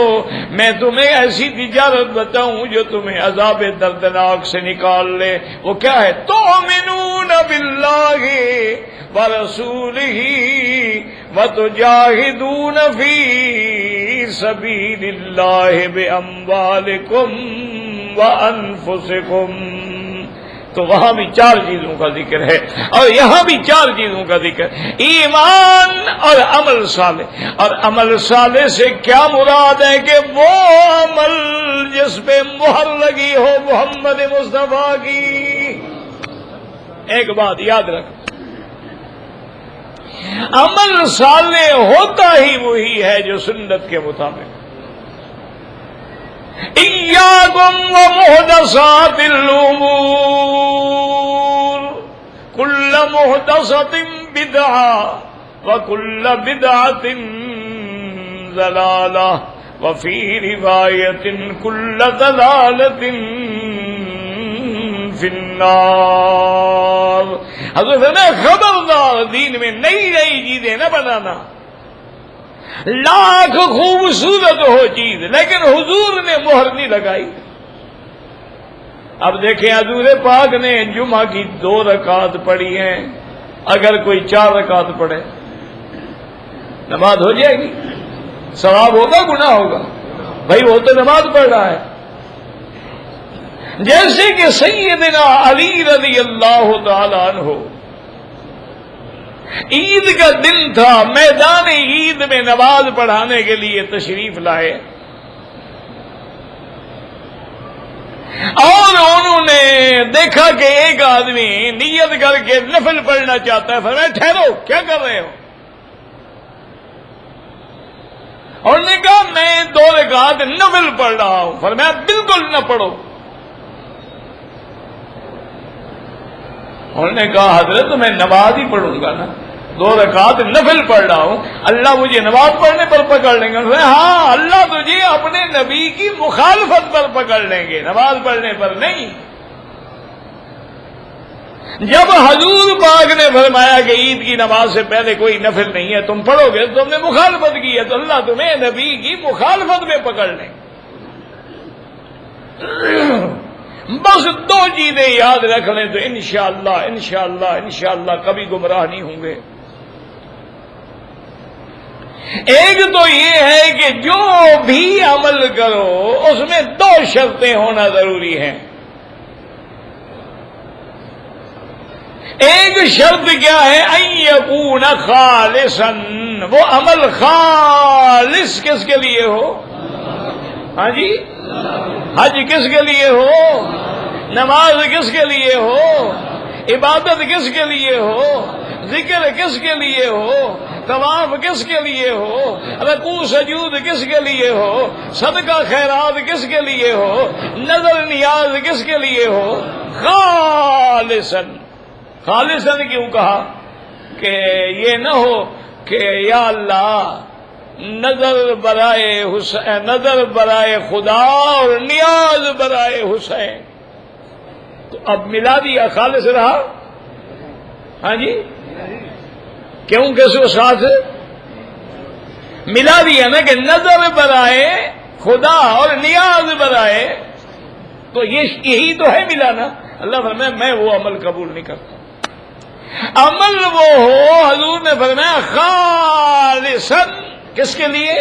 میں تمہیں ایسی تجارت بتاؤں جو تمہیں عذاب دردناک سے نکال لے. وہ کیا ہے؟ تؤمنون باللہ ورسولہ وتجاہدون فی سبیل اللہ باموالکم وانفسکم. تو وہاں بھی 4 چیزوں کا ذکر ہے اور یہاں بھی 4 چیزوں کا ذکر. ایمان اور عمل صالح. اور عمل صالح سے کیا مراد ہے کہ وہ عمل جس پہ مہر لگی ہو محمد مصطفیٰ کی. ایک بات یاد رکھ، عمل صالح ہوتا ہی وہی ہے جو سنت کے مطابق. ایاکم ومحدثات الامور کل محدثۃ بدعہ وکل بدعۃ ضلالہ وفی روایۃ کل ضلالۃ فی النار. حضرت نے خبردار دین میں نئی نئی چیزیں نہ بنانا. لاکھ خوبصورت ہو چیز لیکن حضور نے مہر نہیں لگائی. اب دیکھیں حضور پاک نے جمعہ کی 2 رکعت پڑھی ہیں. اگر کوئی 4 رکعت پڑھے نماز ہو جائے گی؟ ثواب ہوگا گناہ ہوگا؟ بھائی وہ تو نماز پڑھ رہا ہے. جیسے کہ سیدنا علی رضی اللہ تعالی عنہ عید کا دن تھا، میدان عید میں نماز پڑھانے کے لیے تشریف لائے اور انہوں نے دیکھا کہ ایک آدمی نیت کر کے نفل پڑھنا چاہتا ہے. فرمایا ٹھہرو، کیا کر رہے ہو؟ اور نے کہا میں 2 رکعت نفل پڑھ رہا ہوں. فرمایا بالکل نہ پڑھو. انہوں نے کہا حضرت میں نماز ہی پڑھوں گا نا، 2 رکعت نفل پڑھ رہا ہوں، اللہ مجھے نماز پڑھنے پر پکڑ لیں گے. ہاں اللہ تجھے اپنے نبی کی مخالفت پر پکڑ لیں گے، نماز پڑھنے پر نہیں. جب حضور پاک نے فرمایا کہ عید کی نماز سے پہلے کوئی نفل نہیں ہے، تم پڑھو گے، تم نے مخالفت کی ہے تو اللہ تمہیں نبی کی مخالفت میں پکڑ لیں. بس 2 چیزیں یاد رکھ لیں تو انشاءاللہ کبھی گمراہ نہیں ہوں گے. ایک تو یہ ہے کہ جو بھی عمل کرو اس میں 2 شرطیں ہونا ضروری ہیں. ایک شرط کیا ہے؟ ان یکون خالصا، وہ عمل خالص کس کے لیے ہو؟ ہاں جی، حج کس کے لیے ہو؟ نماز کس کے لیے ہو؟ عبادت کس کے لیے ہو؟ ذکر کس کے لیے ہو؟ طواف کس کے لیے ہو؟ رکوع سجود کس کے لیے ہو؟ صدقہ خیرات کس کے لیے ہو؟ نظر نیاز کس کے لیے ہو؟ خالصاً. خالصاً کیوں کہا؟ کہ یہ نہ ہو کہ یا اللہ نظر برائے حسین، نظر برائے خدا اور نیاز برائے حسین. تو اب ملا دیا، خالص رہا. ہاں جی، کیوں کیسے ساتھ ملا دیا نا کہ نظر برائے خدا اور نیاز برائے، تو یہی تو ہے ملا نا. اللہ فرمایا میں وہ عمل قبول نہیں کرتا. عمل وہ ہو، حضور نے فرمایا خالصاً، کس کے لیے؟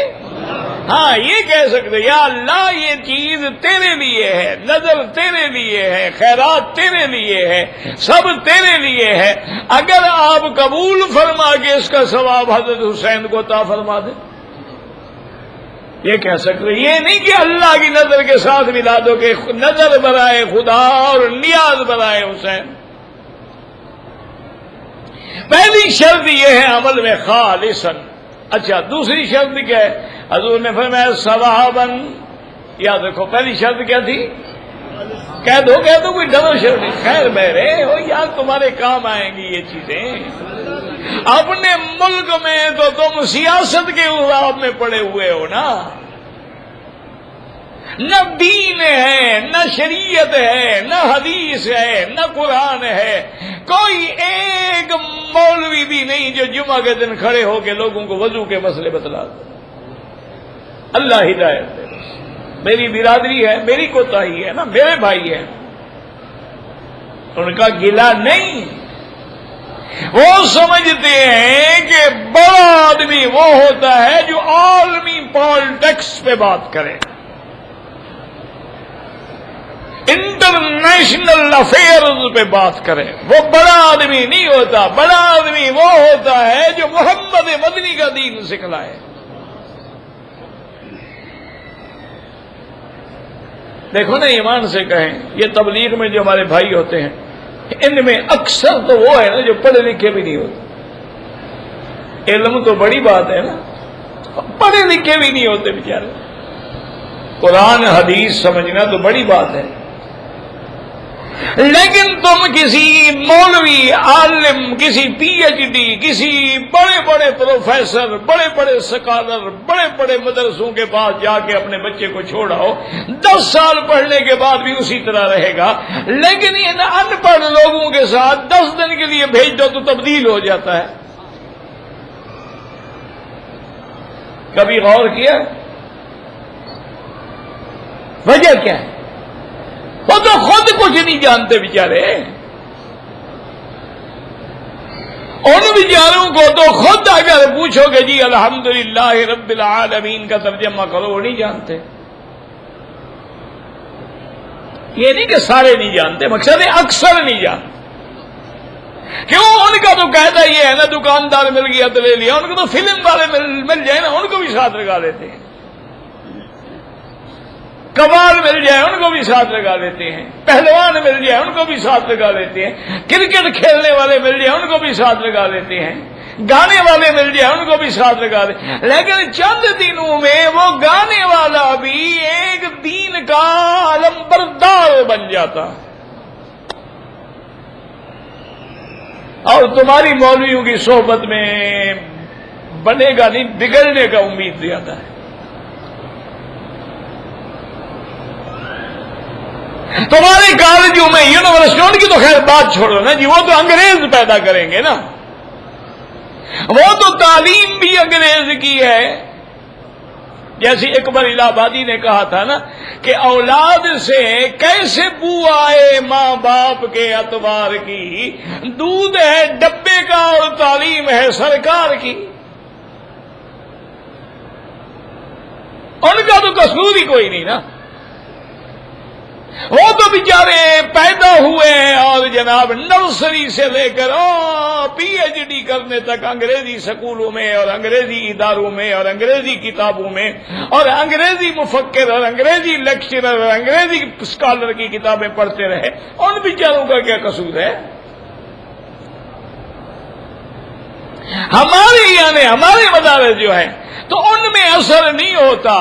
ہاں یہ کہہ سکتے یا اللہ یہ چیز تیرے لیے ہے، نظر تیرے لیے ہے، خیرات تیرے لیے ہے، سب تیرے لیے ہے. اگر آپ قبول فرما کے اس کا ثواب حضرت حسین کو عطا فرما دیں، یہ کہہ سکتے. یہ نہیں کہ اللہ کی نظر کے ساتھ ملا دو کہ نظر برائے خدا اور نیاز برائے حسین. پہلی شرط یہ ہے عمل میں خالصاً. اچھا دوسری شرط کیا ہے؟ حضور نے فرمایا ثواباً. یاد رکھو پہلی شرط کیا تھی؟ کہہ دو کوئی ڈرو شرط نہیں. خیر میرے ہو یار، تمہارے کام آئیں گی یہ چیزیں. اپنے ملک میں تو تم سیاست کے عذاب میں پڑے ہوئے ہو نا. نہ دین ہے، نہ شریعت ہے، نہ حدیث ہے، نہ قرآن ہے. کوئی ایک مولوی بھی نہیں جو جمعہ کے دن کھڑے ہو کے لوگوں کو وضو کے مسئلے بتلا دے. اللہ ہدایت دے. میری برادری ہے، میری کوتاہی ہے نا، میرے بھائی ہیں، ان کا گلہ نہیں. وہ سمجھتے ہیں کہ بڑا آدمی وہ ہوتا ہے جو عالمی پالیٹکس پہ بات کرے، انٹرنیشنل افیئرز پہ بات کرے. وہ بڑا آدمی نہیں ہوتا. بڑا آدمی وہ ہوتا ہے جو محمد مدنی کا دین سکھلائے. دیکھو نا، ایمان سے کہیں، یہ تبلیغ میں جو ہمارے بھائی ہوتے ہیں، ان میں اکثر تو وہ ہے نا جو پڑھے لکھے بھی نہیں ہوتے. علم تو بڑی بات ہے نا، پڑھے لکھے بھی نہیں ہوتے بیچارے. قرآن حدیث سمجھنا تو بڑی بات ہے، لیکن تم کسی مولوی عالم، کسی پی ایچ ڈی، کسی بڑے بڑے پروفیسر، بڑے بڑے سکالر، بڑے بڑے مدرسوں کے پاس جا کے اپنے بچے کو چھوڑاؤ، 10 سال پڑھنے کے بعد بھی اسی طرح رہے گا. لیکن ان ان پڑھ لوگوں کے ساتھ 10 دن کے لیے بھیج دو تو تبدیل ہو جاتا ہے. کبھی غور کیا وجہ کیا ہے؟ وہ تو خود کچھ نہیں جانتے بیچارے. ان بیچاروں کو تو خود اگر پوچھو کہ جی الحمدللہ رب العالمین کا ترجمہ کرو، وہ نہیں جانتے. یہ نہیں کہ سارے نہیں جانتے، مقصد ہے اکثر نہیں جانتے. کیوں؟ ان کا تو قاعدہ یہ ہے نا، دکاندار مل گیا تو لے لیا. ان کو تو فلم والے مل جائے نا، ان کو بھی ساتھ لگا لیتے ہیں. کمال مل جائے ان کو بھی ساتھ لگا لیتے ہیں. پہلوان مل جائے ان کو بھی ساتھ لگا لیتے ہیں. کرکٹ کھیلنے والے مل جائے ان کو بھی ساتھ لگا لیتے ہیں. گانے والے مل جائے ان کو بھی ساتھ لگا دیں. لیکن چند دنوں میں وہ گانے والا بھی ایک دین کا علمبردار بن جاتا، اور تمہاری مولویوں کی صحبت میں بنے گا نہیں، بگڑنے کا امید زیادہ ہے. تمہارے کالجوں میں، یونیورسٹیوں کی تو خیر بات چھوڑو نا جی، وہ تو انگریز پیدا کریں گے نا. وہ تو تعلیم بھی انگریز کی ہے. جیسے اکبر الہ آبادی نے کہا تھا نا کہ اولاد سے کیسے بو آئے ماں باپ کے اتوار کی، دودھ ہے ڈبے کا اور تعلیم ہے سرکار کی. ان کا تو قصور ہی کوئی نہیں نا. وہ تو بیچارے پیدا ہوئے اور جناب نرسری سے لے کر پی ایچ ڈی کرنے تک انگریزی سکولوں میں اور انگریزی اداروں میں اور انگریزی کتابوں میں اور انگریزی مفکر اور انگریزی لیکچرر اور انگریزی اسکالر کی کتابیں پڑھتے رہے. ان بیچاروں کا کیا قصور ہے؟ ہمارے یعنی ہمارے مدارس جو ہیں تو ان میں اثر نہیں ہوتا،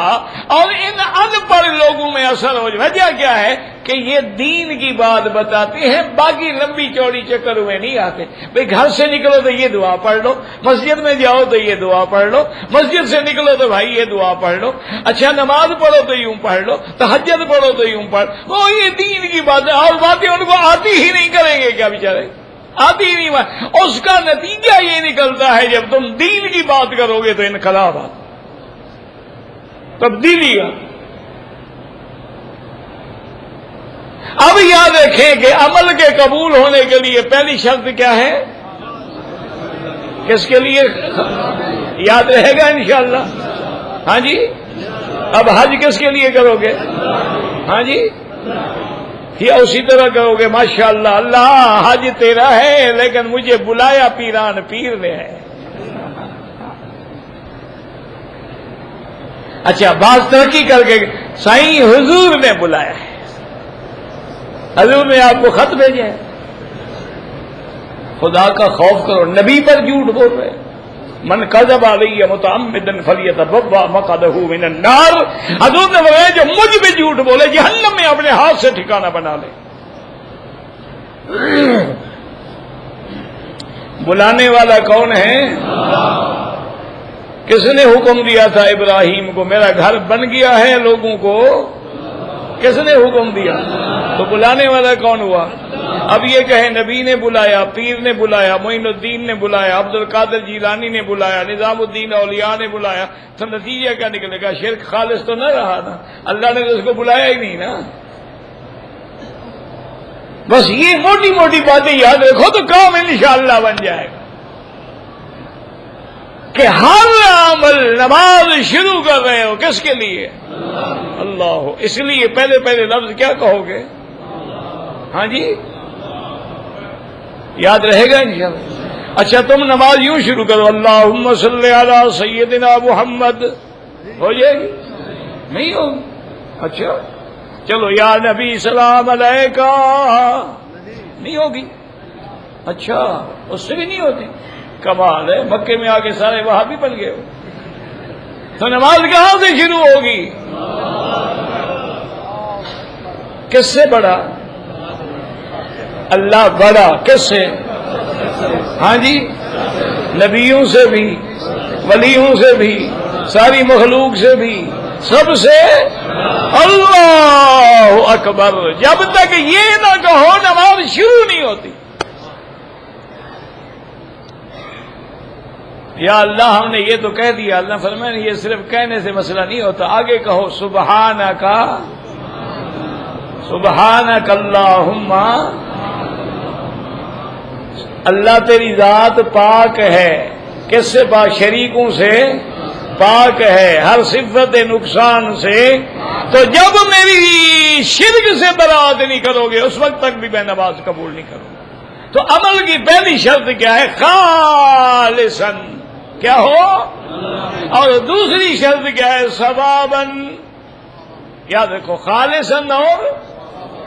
اور ان ان پڑھ لوگوں میں اثر ہو. وجہ کیا ہے کہ یہ دین کی بات بتاتے ہیں، باقی لمبی چوڑی چکر ہوئے نہیں آتے. بھئی گھر سے نکلو تو یہ دعا پڑھ لو، مسجد میں جاؤ تو یہ دعا پڑھ لو، مسجد سے نکلو تو بھائی یہ دعا پڑھ لو، اچھا نماز پڑھو تو یوں پڑھ لو، تہجد پڑھو تو یوں پڑھ. وہ یہ دین کی باتیں، اور باتیں ان کو آتی ہی نہیں، کریں گے کیا بیچارے؟ آتی ہی نہیں. اس کا نتیجہ یہ نکلتا ہے جب تم دین کی بات کرو گے تو انقلاب آتا، تبدیلی آ. اب یاد رکھیں کہ عمل کے قبول ہونے کے لیے پہلی شرط کیا ہے؟ کس کے لیے؟ یاد رہے گا انشاءاللہ. ہاں جی. اب حج کس کے لیے کرو گے؟ ہاں جی. یا اسی طرح کرو گے ماشاءاللہ اللہ حج تیرا ہے لیکن مجھے بلایا پیران پیر نے ہے. اچھا بعض ترقی کر کے سائیں حضور نے بلایا ہے، حضور نے آپ کو خط بھیجا ہے. خدا کا خوف کرو، نبی پر جھوٹ بول رہے. من کذب علی متعمدا فلیتبوأ مقعدہ من النار. حضور نے بولا جو مجھ پہ جھوٹ بولے جہنم میں اپنے ہاتھ سے ٹھکانہ بنا لے. بلانے والا کون ہے؟ کس نے حکم دیا تھا ابراہیم کو؟ میرا گھر بن گیا ہے لوگوں کو کس نے حکم دیا؟ تو بلانے والا کون ہوا؟ اب یہ کہے نبی نے بلایا، پیر نے بلایا، معین الدین نے بلایا، عبد القادر جیلانی نے بلایا، نظام الدین اولیاء نے بلایا، تو نتیجہ کیا نکلے گا؟ شرک خالص تو نہ رہا نا، اللہ نے تو اس کو بلایا ہی نہیں نا۔ بس یہ موٹی موٹی باتیں یاد رکھو تو کام انشاءاللہ بن جائے گا کہ ہر عمل نماز شروع کر رہے ہو کس کے لیے؟ اللہ ہو، اس لیے پہلے پہلے لفظ کیا کہو گے؟ ہاں جی یاد رہے گا انشاءاللہ۔ اچھا تم نماز یوں شروع کرو اللہم صلی علی سیدنا محمد، ہو جائے گی؟ نہیں ہوگی؟ اچھا چلو یا نبی سلام علیکہ، نہیں ہوگی؟ اچھا اس سے بھی نہیں ہوتی؟ کمال ہے، مکے میں آ کے سارے وہاں بھی بن گئے ہو۔ تو نماز کہاں سے شروع ہوگی؟ کس سے بڑا؟ اللہ بڑا، کس سے؟ ہاں جی نبیوں سے بھی، ولیوں سے بھی، ساری مخلوق سے بھی، سب سے اللہ اکبر۔ جب تک یہ نہ کہو نماز شروع نہیں ہوتی۔ یا اللہ ہم نے یہ تو کہہ دیا، اللہ فرمائے یہ صرف کہنے سے مسئلہ نہیں ہوتا، آگے کہو سبحانک، سبحانک اللہم، اللہ تیری ذات پاک ہے، کس سے پاک؟ شریکوں سے پاک ہے، ہر صفت نقصان سے۔ تو جب میری شرک سے برات نہیں کرو گے اس وقت تک بھی میں نماز قبول نہیں کروں گا۔ تو عمل کی پہلی شرط کیا ہے؟ خالصاً، کیا ہو؟ اور دوسری شرط کیا ہے؟ ثواباً۔ یاد رکھو خالصاً اور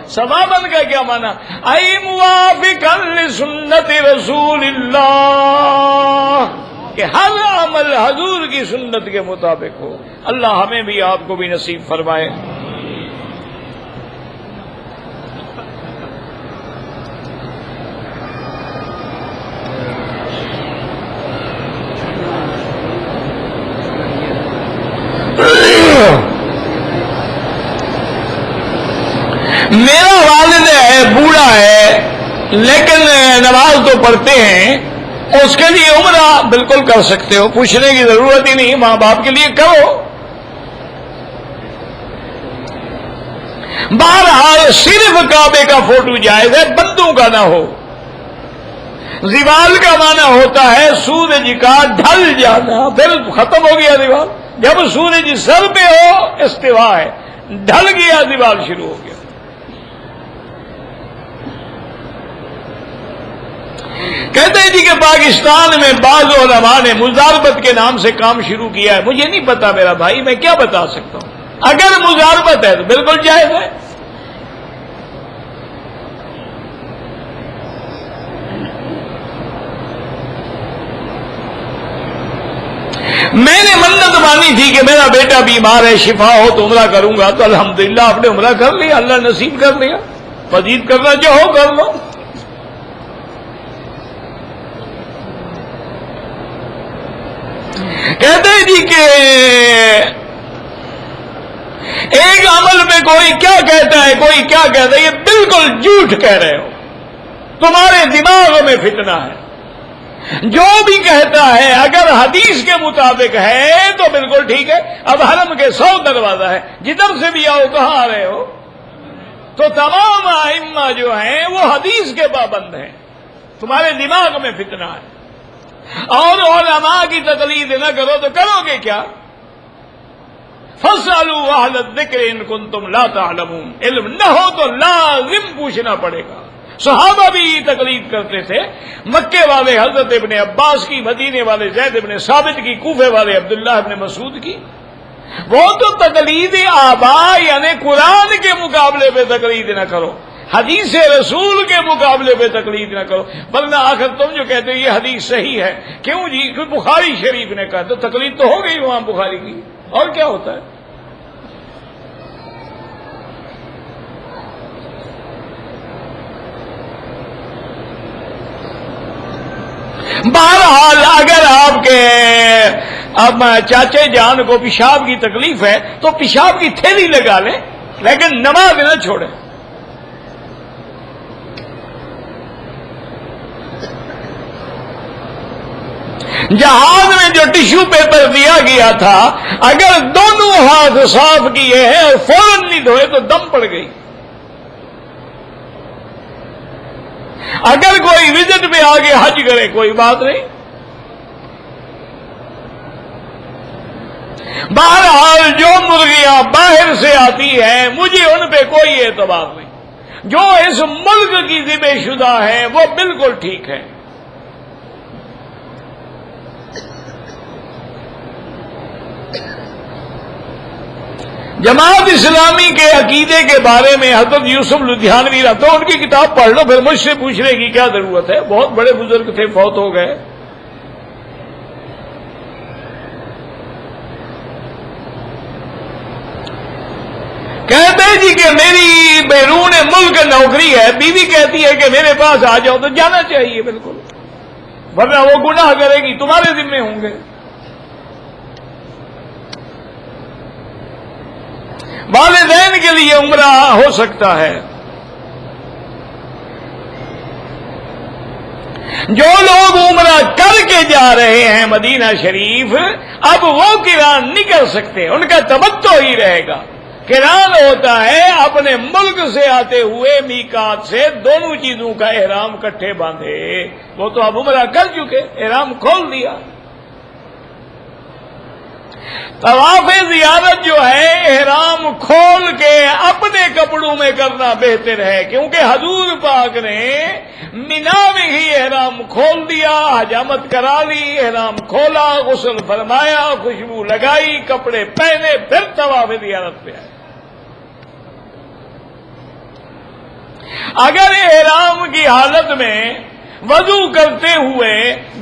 ثواباً کا کیا معنی؟ ای موافقاً لسنت رسول اللہ، کہ ہر عمل حضور کی سنت کے مطابق ہو۔ اللہ ہمیں بھی آپ کو بھی نصیب فرمائے۔ میرا والد ہے، بوڑھا ہے، لیکن نماز تو پڑھتے ہیں، اس کے لیے عمرہ بالکل کر سکتے ہو، پوچھنے کی ضرورت ہی نہیں، ماں باپ کے لیے کرو۔ بہرحال صرف کعبے کا فوٹو جائز ہے، بندوں کا نہ ہو۔ زوال کا معنی ہوتا ہے سورج کا ڈھل جانا، پھر ختم ہو گیا زوال۔ جب سورج سر پہ ہو استوا ہے، ڈھل گیا زوال شروع ہو گیا۔ کہتے ہیں جی کہ پاکستان میں بعض علماء نے مزاربت کے نام سے کام شروع کیا ہے، مجھے نہیں پتا میرا بھائی، میں کیا بتا سکتا ہوں۔ اگر مزاربت ہے تو بالکل جائز ہے۔ میں نے منت مانی تھی کہ میرا بیٹا بیمار ہے، شفا ہو تو عمرہ کروں گا، تو الحمدللہ آپ نے عمرہ کر لیا، اللہ نصیب کر لیا۔ مزید کرنا چاہو کر لو۔ کہتے ہیں جی کہ ایک عمل میں کوئی کیا کہتا ہے، کوئی کیا کہتا ہے، یہ بالکل جھوٹ کہہ رہے ہو، تمہارے دماغ میں فتنہ ہے۔ جو بھی کہتا ہے اگر حدیث کے مطابق ہے تو بالکل ٹھیک ہے۔ اب حرم کے 100 دروازہ ہے، جدھر سے بھی آؤ کہاں آ رہے ہو؟ تو تمام ائمہ جو ہیں وہ حدیث کے پابند ہیں، تمہارے دماغ میں فتنہ ہے۔ اور علماء کی تقلید نہ کرو تو کرو گے کیا؟ فَاسْأَلُوا أَهْلَ الذِّكْرِ إِن كُنتُمْ لَا تَعْلَمُونَ، علم نہ ہو تو لازم پوچھنا پڑے گا۔ صحابہ بھی یہ تقلید کرتے تھے، مکے والے حضرت ابن عباس کی، مدینے والے زید ابن ثابت کی، کوفے والے عبداللہ ابن مسعود کی۔ وہ تو تقلید آباء یعنی قرآن کے مقابلے پہ تقلید نہ کرو، حدیث رسول کے مقابلے پہ تقلید نہ کرو، ورنہ آخر تم جو کہتے ہو یہ حدیث صحیح ہے، کیوں جی؟ بخاری شریف نے کہا، تو تقلید تو ہو گئی وہاں بخاری کی، اور کیا ہوتا ہے؟ بہرحال اگر آپ کے اب چاچے جان کو پیشاب کی تکلیف ہے تو پیشاب کی تھیلی لگا لیں، لیکن نماز نہ چھوڑیں۔ جہاز میں جو ٹشو پیپر دیا گیا تھا، اگر دونوں ہاتھ صاف کیے ہیں اور فوراً نہیں دھوئے تو دم پڑ گئی۔ اگر کوئی وزٹ میں آگے حج کرے کوئی بات نہیں، بہرحال جو مرغیاں باہر سے آتی ہیں مجھے ان پہ کوئی اعتبار نہیں، جو اس ملک کی ذبح شدہ ہیں وہ بالکل ٹھیک ہے۔ جماعت اسلامی کے عقیدے کے بارے میں حضرت یوسف لدھیانوی رہتا ہوں، ان کی کتاب پڑھ لو، پھر مجھ سے پوچھنے کی کیا ضرورت ہے، بہت بڑے بزرگ تھے، فوت ہو گئے۔ کہتے جی کہ میری بیرون ملک نوکری ہے، بیوی کہتی ہے کہ میرے پاس آ جاؤ، تو جانا چاہیے بالکل، ورنہ وہ گناہ کرے گی، تمہارے ذمے ہوں گے۔ والدین کے لیے عمرہ ہو سکتا ہے۔ جو لوگ عمرہ کر کے جا رہے ہیں مدینہ شریف، اب وہ قران نہیں کر سکتے، ان کا تمتع ہی رہے گا۔ قران ہوتا ہے اپنے ملک سے آتے ہوئے میقات سے دونوں چیزوں کا احرام کٹھے باندھے، وہ تو اب عمرہ کر چکے، احرام کھول دیا۔ طواف زیارت جو ہے احرام کھول کے اپنے کپڑوں میں کرنا بہتر ہے، کیونکہ حضور پاک نے مینا میں ہی احرام کھول دیا، حجامت کرا لی، احرام کھولا، غسل فرمایا، خوشبو لگائی، کپڑے پہنے، پھر طواف زیارت پہ آئے۔ اگر احرام کی حالت میں وضو کرتے ہوئے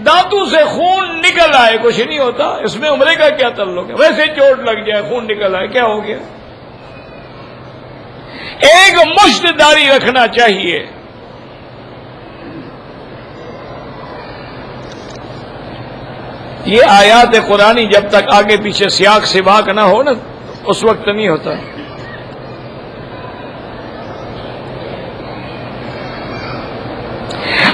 دانتوں سے خون نکل آئے کچھ نہیں ہوتا، اس میں عمرے کا کیا تعلق ہے؟ ویسے چوٹ لگ جائے، خون نکل آئے، کیا ہو گیا؟ ایک مشت داڑھی رکھنا چاہیے۔ یہ آیات قرآنی جب تک آگے پیچھے سیاق سباق نہ ہو نا اس وقت نہیں ہوتا۔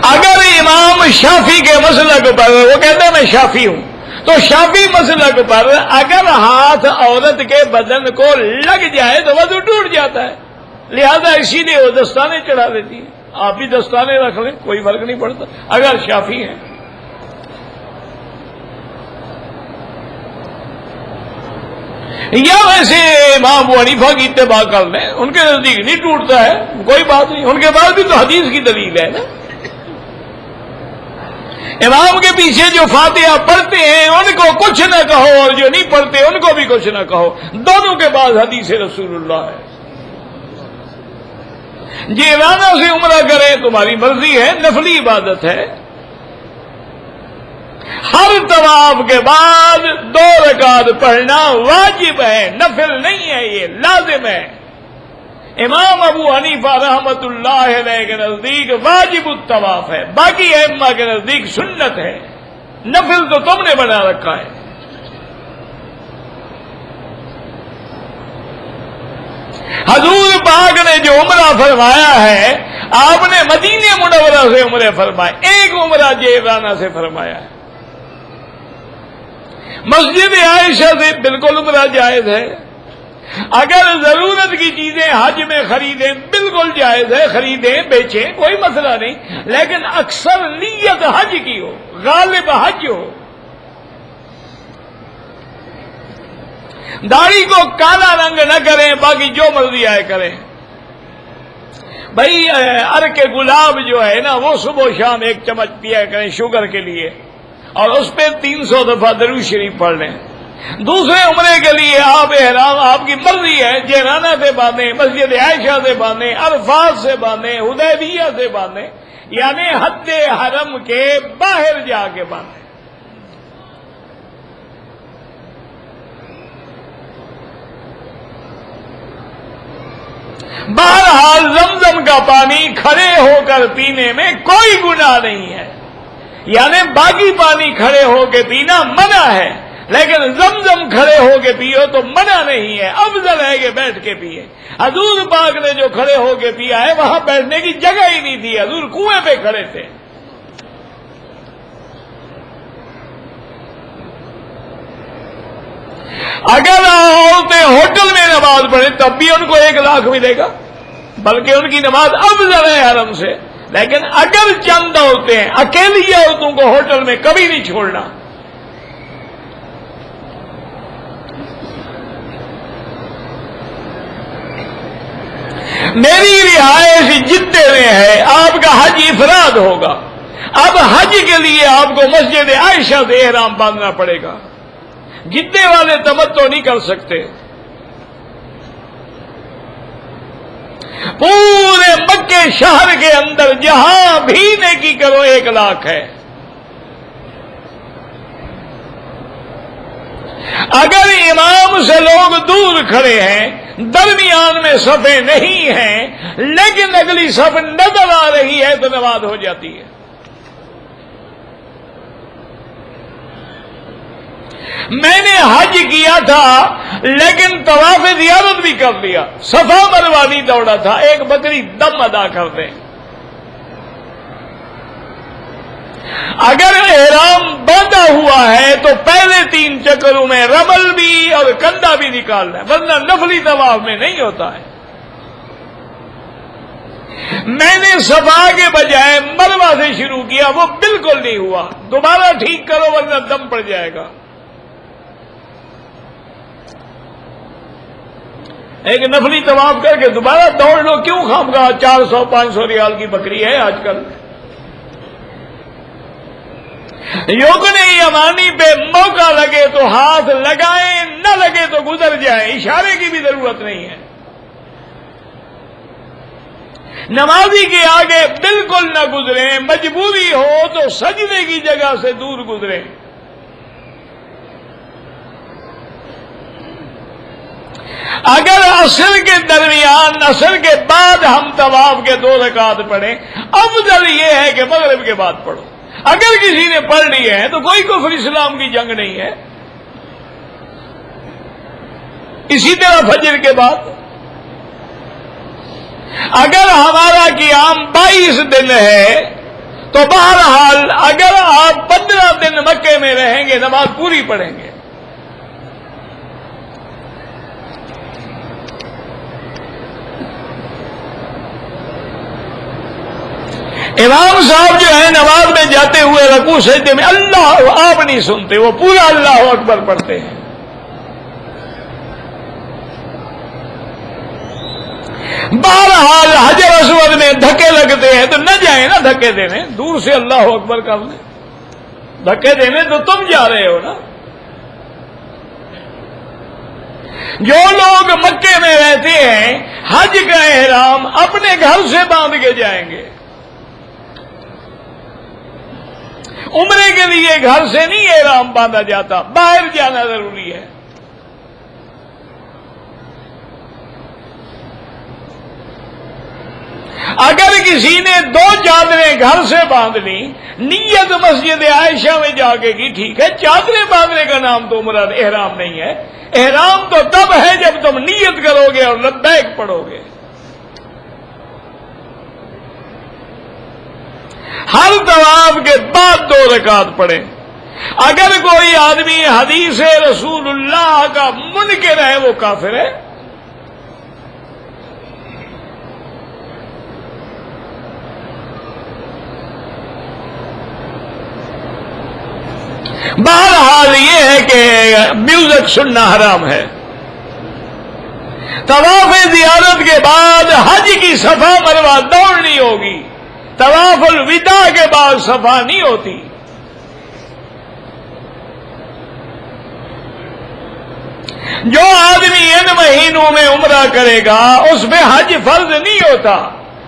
اگر امام شافی کے مسلک پر، وہ کہتا ہے میں شافی ہوں، تو شافی مسلک پر اگر ہاتھ عورت کے بدن کو لگ جائے تو وضو ٹوٹ جاتا ہے، لہذا اسی لیے وہ دستانے چڑھا دیتی ہے۔ آپ بھی دستانے رکھ لیں، کوئی فرق نہیں پڑتا اگر شافی ہیں۔ یا ویسے امام ابو حنیفہ کی اتباع کر لیں، ان کے نزدیک نہیں ٹوٹتا ہے، کوئی بات نہیں، ان کے بعد بھی تو حدیث کی دلیل ہے نا۔ امام کے پیچھے جو فاتحہ پڑھتے ہیں ان کو کچھ نہ کہو، اور جو نہیں پڑھتے ان کو بھی کچھ نہ کہو، دونوں کے بعد حدیث رسول اللہ ہے۔ جیرانہ سے عمرہ کریں تمہاری مرضی ہے، نفلی عبادت ہے۔ ہر طواف کے بعد 2 رکعت پڑھنا واجب ہے، نفل نہیں ہے، یہ لازم ہے۔ امام ابو حنیفہ رحمت اللہ علیہ کے نزدیک واجب الطواف ہے، باقی ائمہ کے نزدیک سنت ہے، نفل تو تم نے بنا رکھا ہے۔ حضور پاک نے جو عمرہ فرمایا ہے، آپ نے مدینہ منورہ سے عمرے فرمائے، ایک عمرہ جیرانہ سے فرمایا ہے۔ مسجد عائشہ سے بالکل عمرہ جائز ہے۔ اگر ضرورت کی چیزیں حج میں خریدیں بالکل جائز ہے، خریدیں بیچیں کوئی مسئلہ نہیں، لیکن اکثر نیت حج کی ہو، غالب حج ہو۔ داڑھی کو کالا رنگ نہ کریں، باقی جو مرضی آئے کریں۔ بھائی عرق گلاب جو ہے نا وہ صبح و شام 1 چمچ پیا کریں شوگر کے لیے، اور اس پہ 300 دفعہ درود شریف پڑھ لیں۔ دوسرے عمرے کے لیے آپ احرام آپ کی مرضی ہے، جیرانہ سے باندھیں، مسجد عائشہ سے باندھیں، عرفات سے باندھیں، حدیبیہ سے باندھیں، یعنی حد حرم کے باہر جا کے باندھیں۔ بہرحال زمزم کا پانی کھڑے ہو کر پینے میں کوئی گناہ نہیں ہے، یعنی باقی پانی کھڑے ہو کے پینا منع ہے، لیکن زمزم کھڑے ہو کے پیو تو منع نہیں ہے، افضل ہے کہ بیٹھ کے پیے۔ حضور پاک نے جو کھڑے ہو کے پیا ہے وہاں بیٹھنے کی جگہ ہی نہیں تھی، حضور کنویں پہ کھڑے تھے۔ اگر عورتیں ہوٹل میں نماز پڑھیں تب بھی ان کو 1 لاکھ ملے گا، بلکہ ان کی نماز افضل ہے حرم سے. لیکن اگر چند عورتیں ہیں، اکیلی عورتوں کو ہوٹل میں کبھی نہیں چھوڑنا. میری رہائش جدے میں ہے، آپ کا حج افراد ہوگا. اب حج کے لیے آپ کو مسجد عائشہ سے احرام باندھنا پڑے گا. جدے والے تمتع نہیں کر سکتے. پورے مکے شہر کے اندر جہاں بھی نیکی کرو 1 لاکھ ہے. اگر امام سے لوگ دور کھڑے ہیں، درمیان میں صفیں نہیں ہیں، لیکن اگلی صف نظر آ رہی ہے تو نماز ہو جاتی ہے. میں نے حج کیا تھا لیکن طواف زیارت بھی کر لیا، صفا مروا نہیں دوڑا تھا. 1 بکری دم ادا کر دیں. اگر احرام باندھا ہوا ہے تو پہلے 3 چکروں میں رمل بھی اور کندھا بھی نکالنا ہے، ورنہ نفلی طواف میں نہیں ہوتا ہے. میں نے صفا کے بجائے مروا سے شروع کیا، وہ بالکل نہیں ہوا. دوبارہ ٹھیک کرو ورنہ دم پڑ جائے گا. ایک نفلی طواف کر کے دوبارہ دوڑ لو، کیوں خامخواہ 400-500 ریال کی بکری ہے آج کل. یوکن یمانی پہ موقع لگے تو ہاتھ لگائیں، نہ لگے تو گزر جائیں. اشارے کی بھی ضرورت نہیں ہے. نمازی کے آگے بالکل نہ گزریں، مجبوری ہو تو سجدے کی جگہ سے دور گزریں. اگر عصر کے درمیان، عصر کے بعد ہم طواف کے 2 رکعت پڑھیں، افضل یہ ہے کہ مغرب کے بعد پڑھو. اگر کسی نے پڑھ لی ہے تو کوئی کفر اسلام کی جنگ نہیں ہے. اسی طرح فجر کے بعد. اگر ہمارا قیام 22 دن ہے تو بہرحال اگر آپ 15 دن مکے میں رہیں گے نماز پوری پڑھیں گے. امام صاحب جو ہے نماز میں جاتے ہوئے رکوع سجدے میں اللہ آپ نہیں سنتے، وہ پورا اللہ اکبر پڑھتے ہیں. بہرحال حجر اسود میں دھکے لگتے ہیں تو نہ جائیں نا دھکے دینے، دور سے اللہ اکبر کر لیں. دھکے دینے تو تم جا رہے ہو نا. جو لوگ مکے میں رہتے ہیں حج کا احرام اپنے گھر سے باندھ کے جائیں گے. عمرے کے لیے گھر سے نہیں احرام باندھا جاتا، باہر جانا ضروری ہے. اگر کسی نے 2 چادریں گھر سے باندھ لی، نیت مسجد عائشہ میں جا کے کی، ٹھیک ہے. چادریں باندھنے کا نام تو عمرہ احرام نہیں ہے. احرام تو تب ہے جب تم نیت کرو گے اور لبیک پڑھو گے. ہر طواف کے بعد 2 رکعت پڑھیں. اگر کوئی آدمی حدیث رسول اللہ کا منکر ہے وہ کافر ہے. بہرحال یہ ہے کہ میوزک سننا حرام ہے. طواف زیارت کے بعد حج کی صفا مروا دوڑنی ہوگی. طواف الوداع کے بعد صفا نہیں ہوتی. جو آدمی ان مہینوں میں عمرہ کرے گا اس میں حج فرض نہیں ہوتا.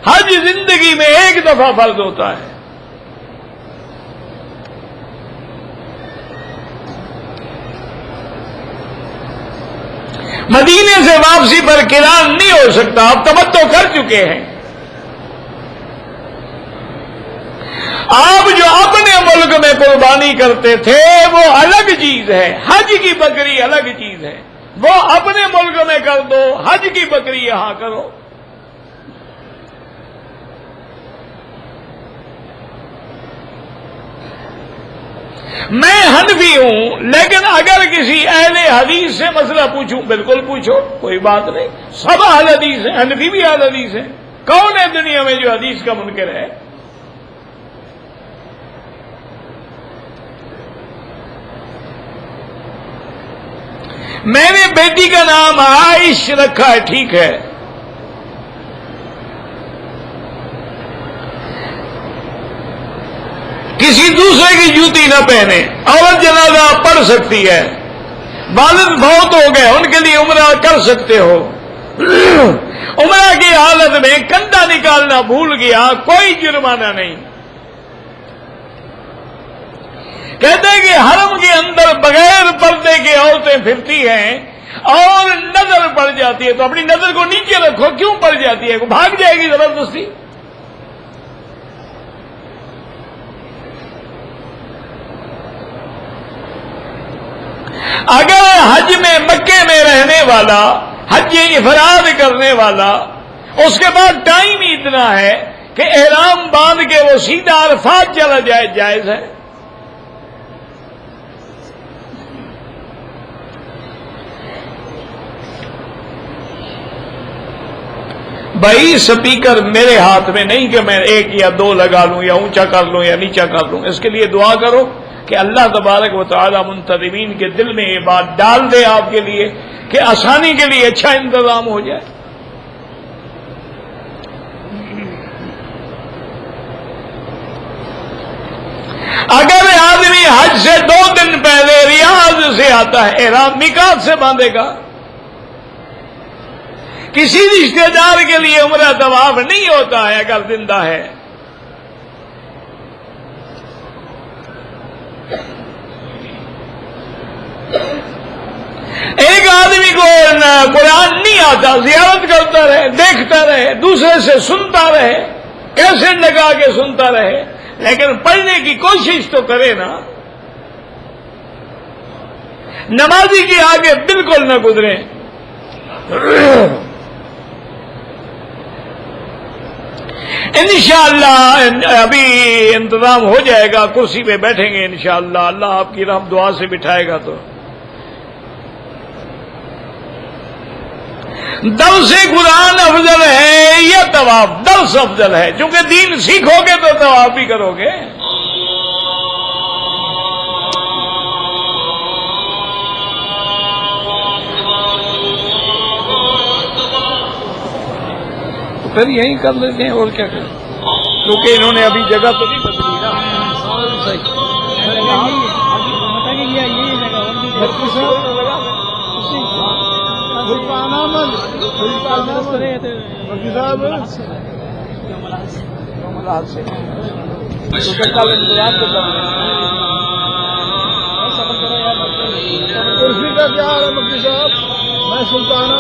حج زندگی میں 1 دفعہ فرض ہوتا ہے. مدینے سے واپسی پر قران نہیں ہو سکتا. آپ تمتع کر چکے ہیں. آپ جو اپنے ملک میں قربانی کرتے تھے وہ الگ چیز ہے، حج کی بکری الگ چیز ہے. وہ اپنے ملک میں کر دو، حج کی بکری یہاں کرو. میں حنفی ہوں، لیکن اگر کسی اہل حدیث سے مسئلہ پوچھوں، بالکل پوچھو، کوئی بات نہیں، سب اہل حدیث ہیں، حنفی بھی اہل حدیث ہیں۔ کون ہے دنیا میں جو حدیث کا منکر ہے؟ میں نے بیٹی کا نام عائش رکھا ہے، ٹھیک ہے، کسی دوسرے کی جوتی نہ پہنے، عورت جنازہ پڑھ سکتی ہے، والد بہت ہو گئے، ان کے لیے عمرہ کر سکتے ہو، عمرہ کی حالت میں کندھا نکالنا بھول گیا، کوئی جرمانہ نہیں۔ کہتے ہیں کہ حرم کے اندر بغیر پردے کے عورتیں پھرتی ہیں اور نظر پڑ جاتی ہے، تو اپنی نظر کو نیچے رکھو، کیوں پڑ جاتی ہے؟ بھاگ جائے گی زبردستی۔ اگر حج میں مکے میں رہنے والا، حج افراد کرنے والا، اس کے بعد ٹائم ہی اتنا ہے کہ احرام باندھ کے وہ سیدھا عرفات چلا جائے، جائز ہے؟ بھائی سپیکر میرے ہاتھ میں نہیں کہ میں ایک یا دو لگا لوں یا اونچا کر لوں یا نیچا کر لوں، اس کے لیے دعا کرو کہ اللہ تبارک و تعالی منتظمین کے دل میں یہ بات ڈال دے آپ کے لیے کہ آسانی کے لیے اچھا انتظام ہو جائے۔ اگر آدمی حج سے 2 دن پہلے ریاض سے آتا ہے، احرام میقات سے باندھے گا۔ کسی رشتہ دار کے لیے عمرہ طواف نہیں ہوتا ہے اگر زندہ ہے۔ ایک آدمی کو قرآن نہیں آتا، زیارت کرتا رہے، دیکھتا رہے، دوسرے سے سنتا رہے، کیسے لگا کے سنتا رہے، لیکن پڑھنے کی کوشش تو کرے نا۔ نمازی کے آگے بالکل نہ گزرے۔ انشاءاللہ ابھی انتظام ہو جائے گا، کرسی پہ بیٹھیں گے انشاءاللہ، اللہ آپ کی رحم دعا سے بٹھائے گا۔ تو درس قرآن افضل ہے یا طواف؟ درس افضل ہے، چونکہ دین سیکھو گے تو طواف بھی کرو گے۔ پھر یہی کر لیتے ہیں، اور کیا کریں، کیونکہ انہوں نے ابھی جگہ تو نہیں بدلی نا۔ کرسی کا کیا ہے مفتی صاحب؟ میں سلطانہ